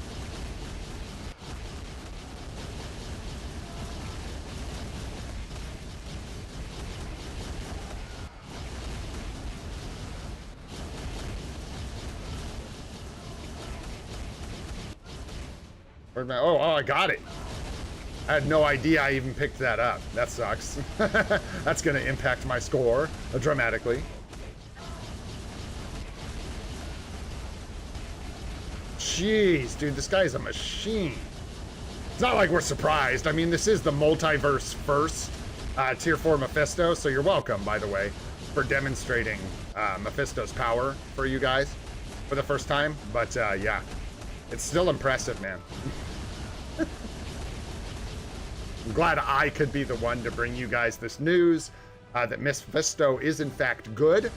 Where's my, oh, I got it. I had no idea I even picked that up. That sucks. That's gonna impact my score dramatically. Jeez, dude, this guy's a machine. It's not like we're surprised. I mean, this is the multiverse first tier 4 Mephisto, so you're welcome, by the way, for demonstrating Mephisto's power for you guys for the first time. But yeah, it's still impressive, man. I'm glad I could be the one to bring you guys this news that Mephisto is in fact good.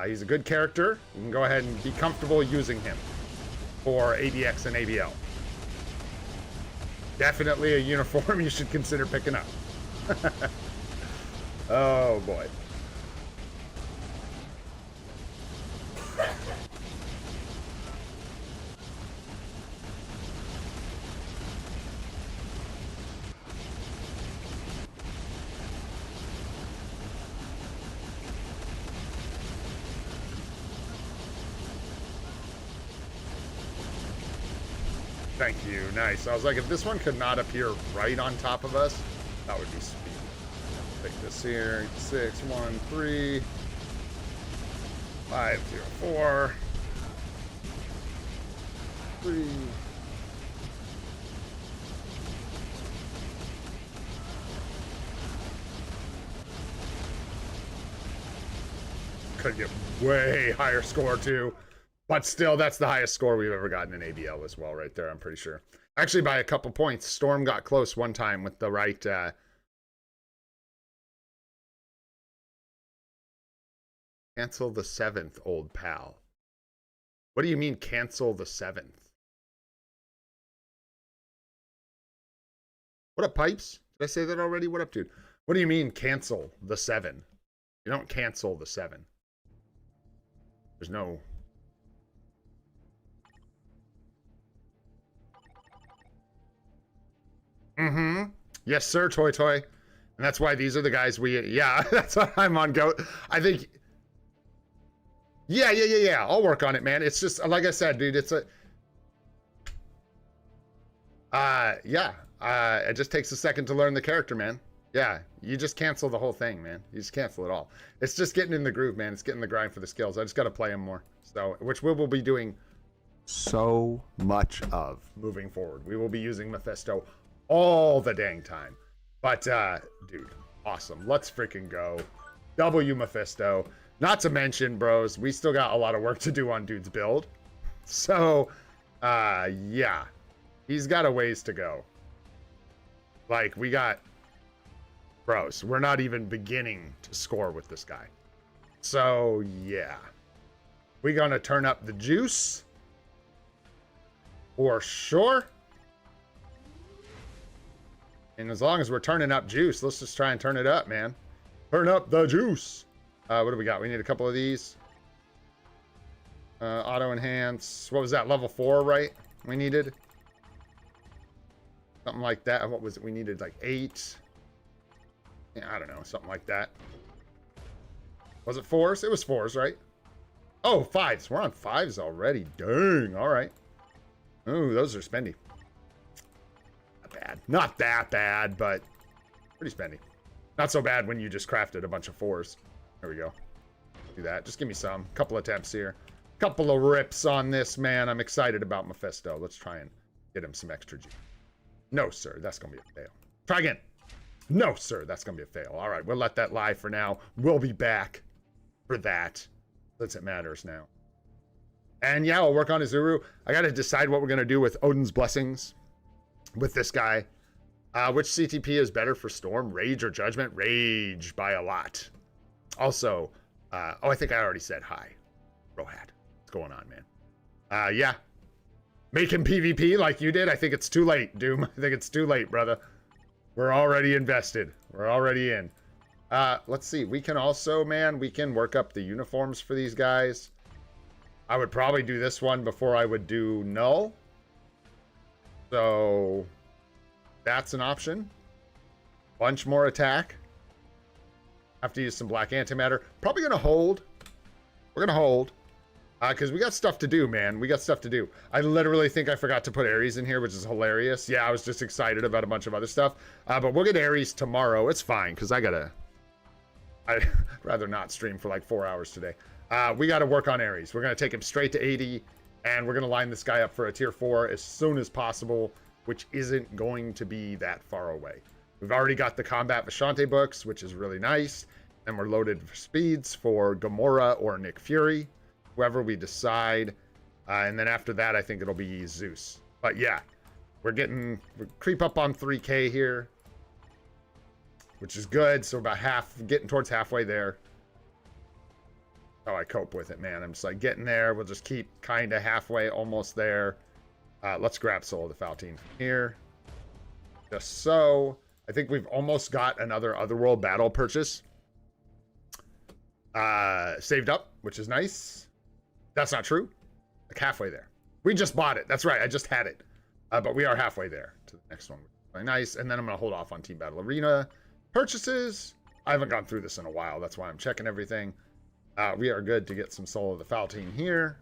He's a good character. You can go ahead and be comfortable using him for ABX and ABL. Definitely a uniform you should consider picking up. Oh boy. Thank you, nice. I was like, if this one could not appear right on top of us, that would be sweet. Take this here, 6, 1, 3, 5, 0, 4, 3. Could get way higher score too. But still, that's the highest score we've ever gotten in ABL as well, right there, I'm pretty sure. Actually, by a couple points. Storm got close one time with the right... Cancel the 7th, old pal. What do you mean, cancel the 7th? What up, Pipes? Did I say that already? What up, dude? What do you mean, cancel the 7? You don't cancel the 7. There's no... Mm-hmm. Yes, sir, Toy Toy. And that's why these are the guys we... Yeah, that's why I'm on go. I think... Yeah. I'll work on it, man. It's just, like I said, dude, it's a... it just takes a second to learn the character, man. Yeah, you just cancel the whole thing, man. You just cancel it all. It's just getting in the groove, man. It's getting the grind for the skills. I just got to play them more. So, which we will be doing so much of moving forward. We will be using Mephisto all the dang time. But, dude, awesome. Let's freaking go. W Mephisto. Not to mention, bros, we still got a lot of work to do on dude's build. So, yeah. He's got a ways to go. Like, we got... Bros, we're not even beginning to score with this guy. So, yeah. We gonna turn up the juice. For sure. And as long as we're turning up juice, let's just try and turn it up, man. Turn up the juice. What do we got? We need a couple of these. Auto enhance. What was that? Level 4, right? We needed? Something like that. What was it? We needed like 8. Yeah, I don't know. Something like that. Was it 4s? It was 4s, right? Oh, 5s. We're on 5s already. Dang. All right. Ooh, those are spendy. Not bad. Not that bad, but pretty spendy. Not so bad when you just crafted a bunch of 4s. There we go. Do that. Just give me some. Couple attempts here. Couple of rips on this, man. I'm excited about Mephisto. Let's try and get him some extra G. No, sir. That's going to be a fail. Try again. No, sir. That's going to be a fail. All right. We'll let that lie for now. We'll be back for that. Since it matters now. And yeah, I'll work on Izuru. I got to decide what we're going to do with Odin's Blessings with this guy. Which CTP is better for Storm? Rage or Judgment? Rage by a lot. Also, oh, I think I already said hi. Rohat. What's going on, man? Yeah. Making PvP like you did? I think it's too late, Doom. I think it's too late, brother. We're already invested. We're already in. Let's see. We can also, man, we can work up the uniforms for these guys. I would probably do this one before I would do Null. So, that's an option. Bunch more attack. Have to use some black antimatter. Probably going to hold. We're going to hold. Because we got stuff to do, man. We got stuff to do. I literally think I forgot to put Ares in here, which is hilarious. Yeah, I was just excited about a bunch of other stuff. But we'll get Ares tomorrow. It's fine, because I'd rather not stream for like 4 hours today. We got to work on Ares. We're going to take him straight to 80, and we're going to line this guy up for a tier 4 as soon as possible, which isn't going to be that far away. We've already got the Combat Vashante books, which is really nice. And we're loaded for speeds for Gamora or Nick Fury, whoever we decide. And then after that, I think it'll be Zeus. But yeah, we creep up on 3K here, which is good. So about getting towards halfway there. How I cope with it, man. I'm just like getting there. We'll just keep kind of halfway, almost there. Let's grab Soul of the Faltine from here. Just so. I think we've almost got another Otherworld battle purchase saved up, which is nice. That's not true. Like halfway there. We just bought it. That's right. I just had it. But we are halfway there to the next one. Really nice. And then I'm going to hold off on Team Battle Arena purchases. I haven't gone through this in a while. That's why I'm checking everything. We are good to get some Soul of the Faltine here.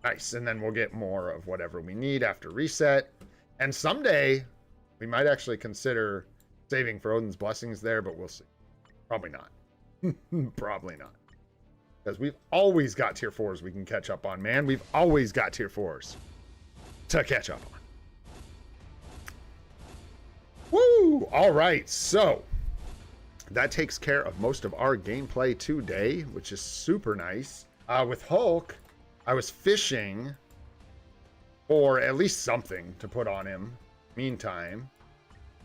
Nice. And then we'll get more of whatever we need after reset. And someday, we might actually consider saving for Odin's Blessings there, but we'll see. Probably not. Probably not. Because we've always got tier 4s we can catch up on, man. We've always got tier 4s to catch up on. Woo! All right, so that takes care of most of our gameplay today, which is super nice. With Hulk, I was fishing for at least something to put on him. Meantime,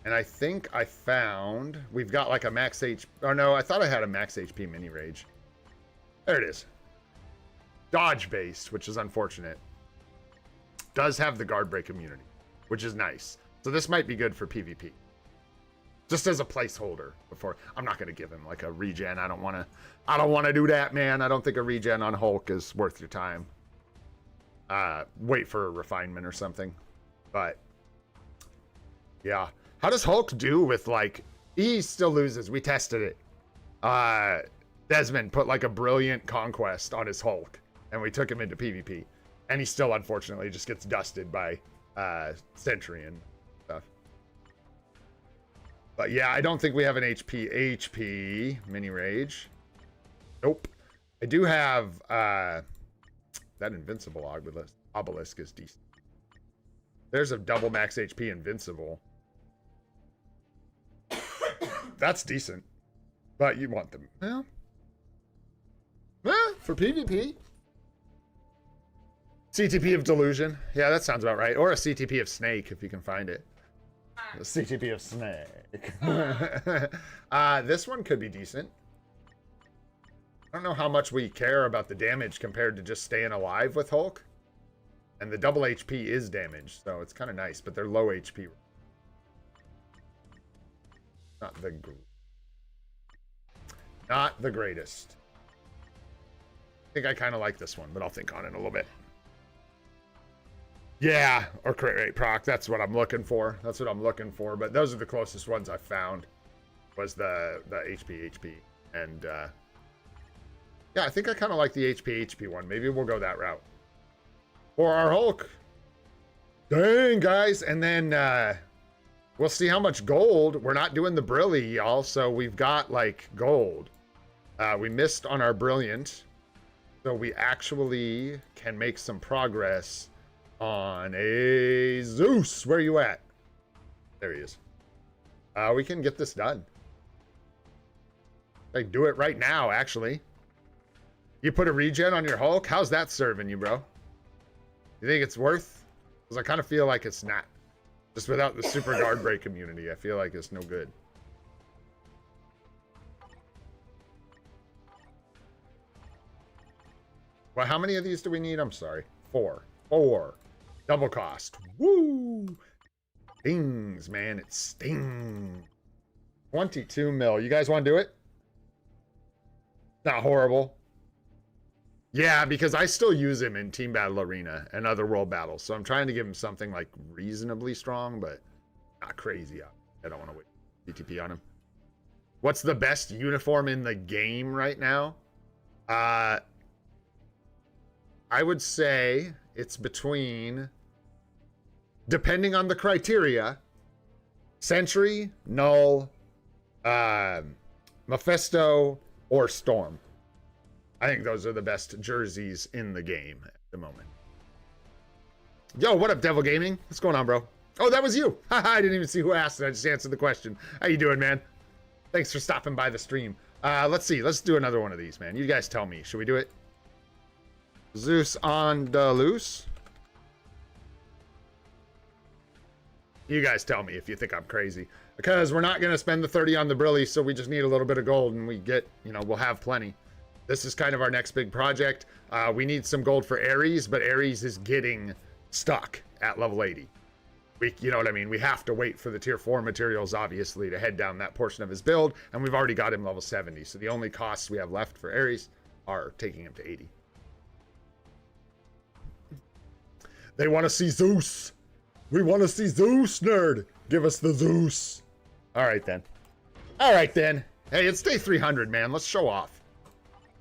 and I think I found we've got like a max H. Oh no, I thought I had a max HP mini rage. There it is. Dodge based, which is unfortunate. Does have the guard break immunity, which is nice. So this might be good for PvP. just as a placeholder before. I'm not gonna give him like a regen. I don't wanna do that, man. I don't think a regen on Hulk is worth your time. Wait for a refinement or something. But yeah, how does Hulk do with like, he still loses. We tested it. Desmond put like a brilliant conquest on his Hulk, and we took him into PvP, and he still unfortunately just gets dusted by Sentry and stuff. But yeah, I don't think we have an HP mini rage. Nope. I do have that invincible obelisk is decent. There's a double max HP invincible. That's decent. But you want them. Well, for PvP. CTP of Delusion. Yeah, that sounds about right. Or a CTP of Snake, if you can find it. A CTP of Snake. This one could be decent. I don't know how much we care about the damage compared to just staying alive with Hulk. And the double HP is damage, so it's kind of nice, but they're low HP. Not the greatest. I think I kind of like this one, but I'll think on it a little bit. Yeah, or crit rate proc. That's what I'm looking for. That's what I'm looking for. But those are the closest ones I found. Was the HP. And yeah, I think I kind of like the HP one. Maybe we'll go that route. For our Hulk. Dang, guys. And then we'll see how much gold. We're not doing the Brilly, y'all. So we've got like gold. We missed on our Brilliant. So we actually can make some progress on a Zeus. Where are you at? There he is. We can get this done. Like, do it right now, actually. You put a regen on your Hulk? How's that serving you, bro? You think it's worth? Because I kind of feel like it's not. Just without the super guard break immunity, I feel like it's no good. Well, how many of these do we need? I'm sorry. 4. Double cost. Woo! Stings, man. It stings. 22 mil. You guys want to do it? Not horrible. Yeah, because I still use him in Team Battle Arena and other world battles. So I'm trying to give him something like reasonably strong, but not crazy. I don't want to wait CTP on him. What's the best uniform in the game right now? I would say it's between, depending on the criteria, Sentry, Null, Mephisto, or Storm. I think those are the best jerseys in the game at the moment. Yo, what up, Devil Gaming? What's going on, bro? Oh, that was you. I didn't even see who asked it. I just answered the question. How you doing, man? Thanks for stopping by the stream. Let's see. Let's do another one of these, man. You guys tell me. Should we do it? Zeus on the loose. You guys tell me if you think I'm crazy. Because we're not going to spend the 30 on the Brilly, so we just need a little bit of gold, and we get, you know, we'll have plenty. This is kind of our next big project. We need some gold for Ares, but Ares is getting stuck at level 80. You know what I mean? We have to wait for the tier 4 materials, obviously, to head down that portion of his build, and we've already got him level 70. So the only costs we have left for Ares are taking him to 80. They want to see Zeus. We want to see Zeus, nerd. Give us the Zeus. All right, then. All right, then. Hey, it's day 300, man. Let's show off.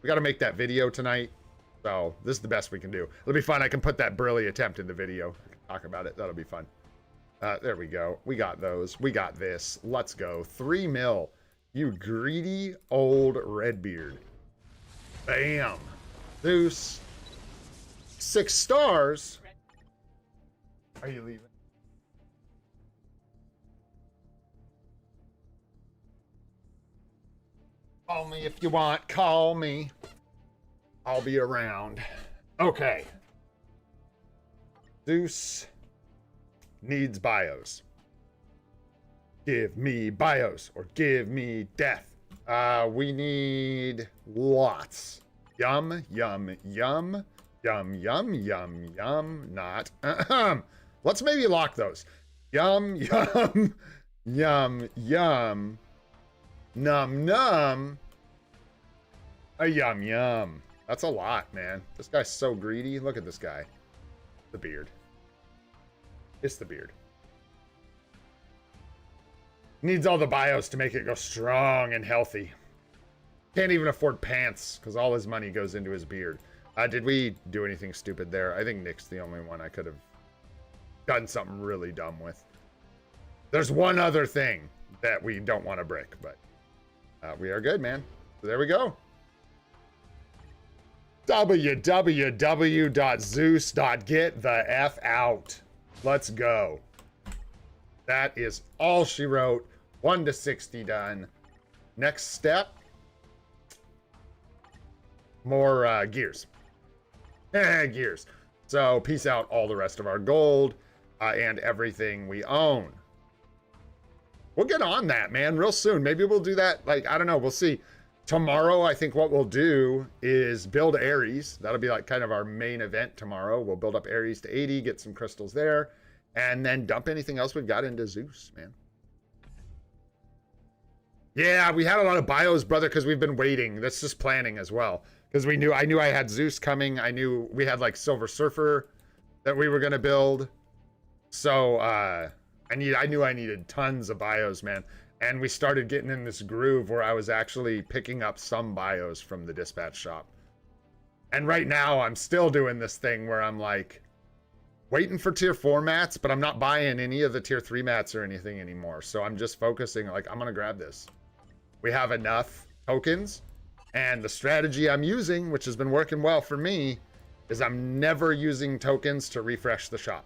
We got to make that video tonight. So this is the best we can do. It'll be fun. I can put that Brilly attempt in the video. I can talk about it. That'll be fun. There we go. We got those. We got this. Let's go. 3 mil. You greedy old Redbeard. Bam. Zeus. 6 stars. Are you leaving? Call me if you want. Call me. I'll be around. Okay. Zeus needs bios. Give me bios or give me death. We need lots. Yum, yum, yum. Yum, yum, yum, yum. Not. Let's maybe lock those. Yum, yum, Yum, yum. Num, num. A yum, yum. That's a lot, man. This guy's so greedy. Look at this guy. The beard. It's the beard. Needs all the bios to make it go strong and healthy. Can't even afford pants because all his money goes into his beard. Did we do anything stupid there? I think Nick's the only one I could have done something really dumb with. There's one other thing that we don't want to break, but we are good, man. So there we go. www.zeus.get the F out. Let's go. That is all she wrote. 1 to 60 done. Next step. More gears. Gears. So peace out all the rest of our gold and everything we own. We'll get on that, man, real soon. Maybe we'll do that. Like, I don't know. We'll see. Tomorrow, I think what we'll do is build Ares. That'll be like kind of our main event tomorrow. We'll build up Ares to 80, get some crystals there, and then dump anything else we've got into Zeus, man. Yeah, we had a lot of bios, brother, because we've been waiting. That's just planning as well. Because I knew I had Zeus coming. I knew we had like Silver Surfer that we were going to build. So I knew I needed tons of bios, man. And we started getting in this groove where I was actually picking up some bios from the dispatch shop. And right now I'm still doing this thing where I'm like waiting for tier 4 mats, but I'm not buying any of the tier 3 mats or anything anymore. So I'm just focusing like, I'm going to grab this. We have enough tokens. And the strategy I'm using, which has been working well for me, is I'm never using tokens to refresh the shop.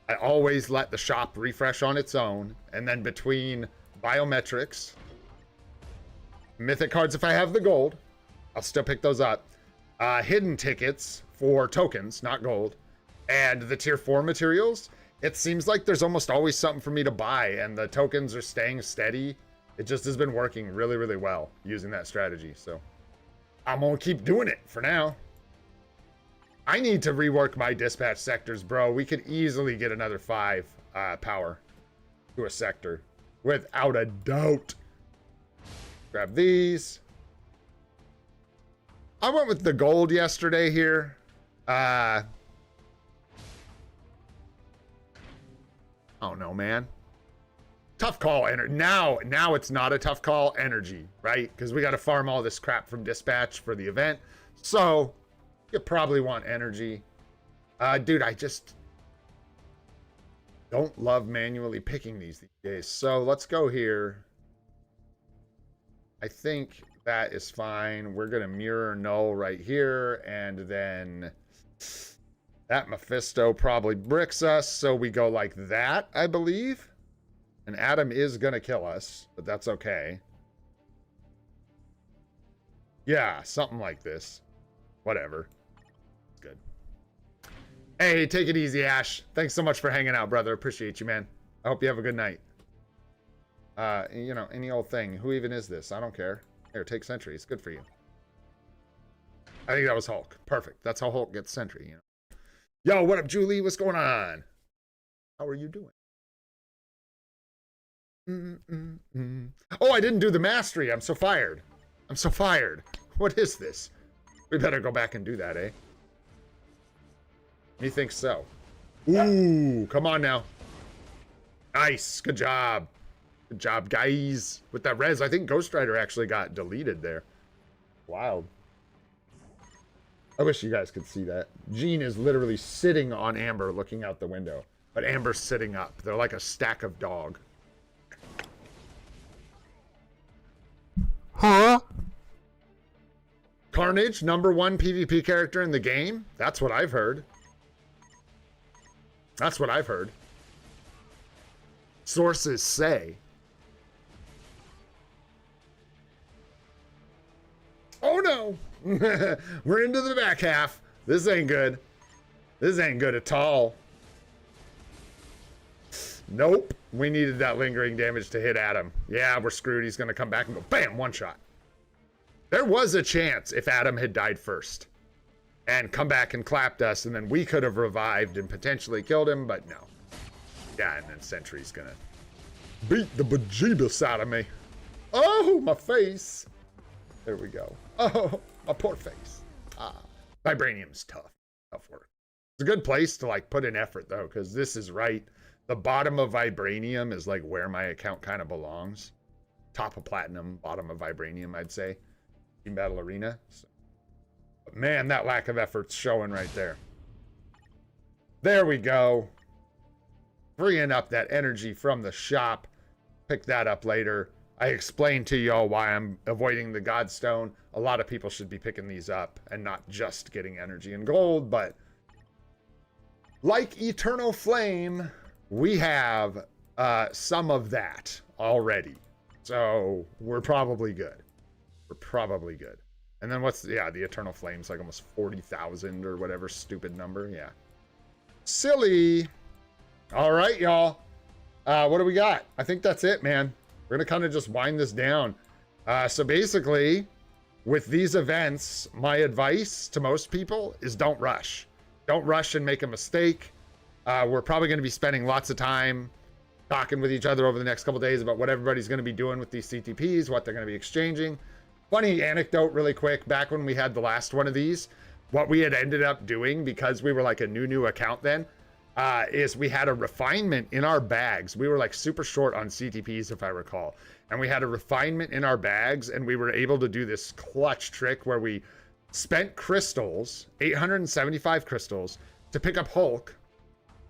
I always let the shop refresh on its own. And then between biometrics, mythic cards if I have the gold, I'll still pick those up. Hidden tickets for tokens, not gold. And the tier 4 materials, it seems like there's almost always something for me to buy. And the tokens are staying steady. It just has been working really, really well using that strategy. So I'm going to keep doing it for now. I need to rework my dispatch sectors, bro. We could easily get another 5 power to a sector without a doubt. Grab these. I went with the gold yesterday here. I don't know, man. Tough call. Now it's not a tough call. Energy, right? Because we got to farm all this crap from dispatch for the event. So you probably want energy. Dude, I just don't love manually picking these days. So let's go here. I think that is fine. We're going to mirror null right here. And then that Mephisto probably bricks us. So we go like that, I believe. And Adam is going to kill us, but that's okay. Yeah, something like this. Whatever. Good. Hey, take it easy, Ash. Thanks so much for hanging out, brother. Appreciate you, man. I hope you have a good night. You know, any old thing. Who even is this? I don't care. Here, take Sentry. It's good for you. I think that was Hulk. Perfect. That's how Hulk gets Sentry, you know. Yo, what up, Julie? What's going on? How are you doing? Oh, I didn't do the mastery. I'm so fired. I'm so fired. What is this? We better go back and do that, eh? Methinks so. Ooh, come on now. Nice. Good job. Good job, guys. With that res, I think Ghost Rider actually got deleted there. Wild. I wish you guys could see that. Jean is literally sitting on Amber looking out the window. But Amber's sitting up. They're like a stack of dog. Huh? Carnage, #1 PvP character in the game? That's what I've heard. That's what I've heard. Sources say. Oh no! We're into the back half. This ain't good. This ain't good at all. Nope. We needed that lingering damage to hit Adam. Yeah, we're screwed. He's going to come back and go, bam, one shot. There was a chance if Adam had died first and come back and clapped us, and then we could have revived and potentially killed him, but no. Yeah, and then Sentry's going to Beat the bejeebus out of me. Oh, my face. There we go. Oh, my poor face. Vibranium's tough. Tough work. It's a good place to like put in effort though, because this is right. The bottom of Vibranium is like where my account kind of belongs. Top of Platinum, bottom of Vibranium, I'd say. Team Battle Arena. So, but man, that lack of effort's showing right there. There we go. Freeing up that energy from the shop. Pick that up later. I explained to y'all why I'm avoiding the Godstone. A lot of people should be picking these up and not just getting energy and gold, but like Eternal Flame, we have some of that already. So we're probably good. We're probably good. And then what's, yeah, the Eternal Flame's like almost 40,000 or whatever stupid number. Yeah. Silly. All right, y'all. What do we got? I think that's it, man. We're going to kind of just wind this down. So basically, with these events, my advice to most people is don't rush. Don't rush and make a mistake. We're probably going to be spending lots of time talking with each other over the next couple days about what everybody's going to be doing with these CTPs, what they're going to be exchanging. Funny anecdote really quick. Back when we had the last one of these, what we had ended up doing, because we were like a new account then, is we had a refinement in our bags. We were like super short on CTPs, if I recall. And we had a refinement in our bags, and we were able to do this clutch trick where we spent crystals, 875 crystals, to pick up Hulk,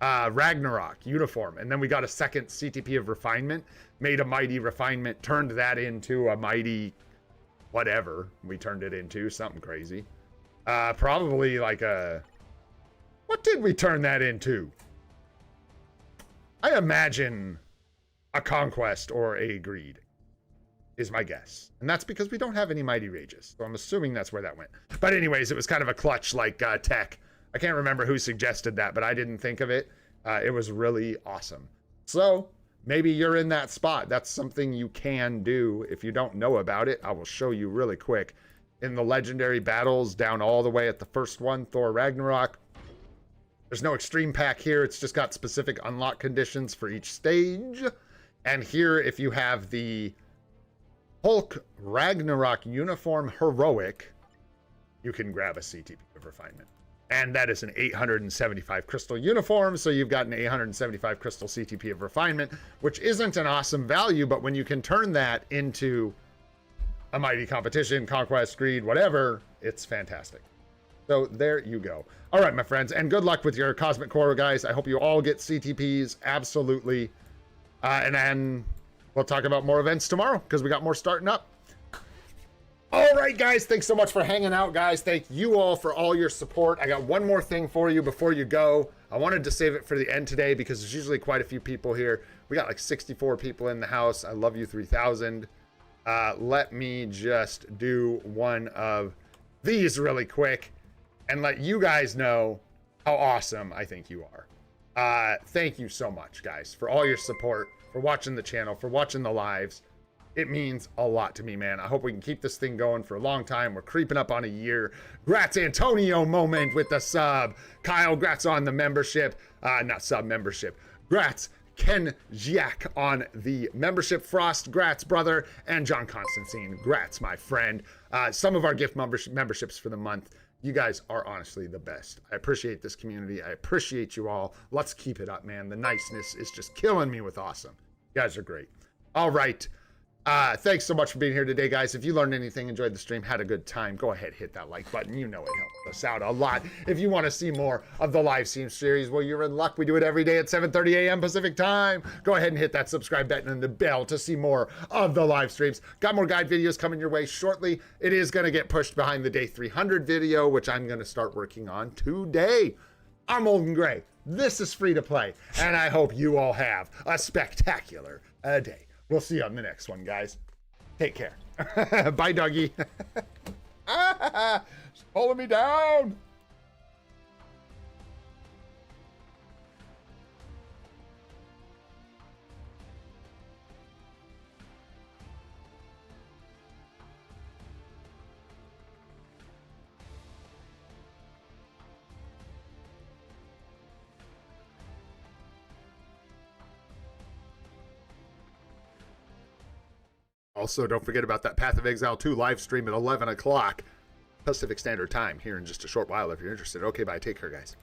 Ragnarok uniform. And then we got a second CTP of refinement, made a mighty refinement, turned that into a mighty whatever we turned it into, something crazy. Probably like a... What did we turn that into? I imagine a conquest or a greed is my guess. And that's because we don't have any mighty rages. So I'm assuming that's where that went. But anyways, it was kind of a clutch like tech. I can't remember who suggested that, but I didn't think of it. It was really awesome. So maybe you're in that spot. That's something you can do. If you don't know about it, I will show you really quick. In the legendary battles down all the way at the first one, Thor Ragnarok, there's no extreme pack here. It's just got specific unlock conditions for each stage. And here, if you have the Hulk Ragnarok uniform heroic, you can grab a CTP of refinement. And that is an 875 crystal uniform. So you've got an 875 crystal CTP of refinement, which isn't an awesome value, but when you can turn that into a mighty competition, conquest, greed, whatever, it's fantastic. So there you go. All right, my friends, and good luck with your Cosmic Core, guys. I hope you all get CTPs, absolutely. And then we'll talk about more events tomorrow because we got more starting up. All right, guys, thanks so much for hanging out, guys. Thank you all for all your support. I got one more thing for you before you go. I wanted to save it for the end today because there's usually quite a few people here. We got like 64 people in the house. I love you, 3,000. Let me just do one of these really quick and let you guys know how awesome I think you are. Thank you so much, guys, for all your support, for watching the channel, for watching the lives. It means a lot to me, man. I hope we can keep this thing going for a long time. We're creeping up on a year. Grats Antonio moment with the sub. Kyle, grats on the membership. Not sub, membership. Grats Ken Jiak on the membership. Frost, grats, brother. And John Constantine, grats, my friend. Some of our gift memberships for the month. You guys are honestly the best. I appreciate this community. I appreciate you all. Let's keep it up, man. The niceness is just killing me with awesome. You guys are great. All right. Thanks so much for being here today, guys. If you learned anything, enjoyed the stream, had a good time, go ahead, hit that like button. You know it helps us out a lot. If you want to see more of the live stream series, well, you're in luck. We do it every day at 7:30 a.m. Pacific time. Go ahead and hit that subscribe button and the bell to see more of the live streams. Got more guide videos coming your way shortly. It is going to get pushed behind the day 300 video, which I'm going to start working on today. I'm Old and Gray. This is Free to Play, and I hope you all have a spectacular day. We'll see you on the next one, guys. Take care. Bye, doggy. She's pulling me down. Also, don't forget about that Path of Exile 2 live stream at 11 o'clock Pacific Standard Time here in just a short while if you're interested. Okay, bye. Take care, guys.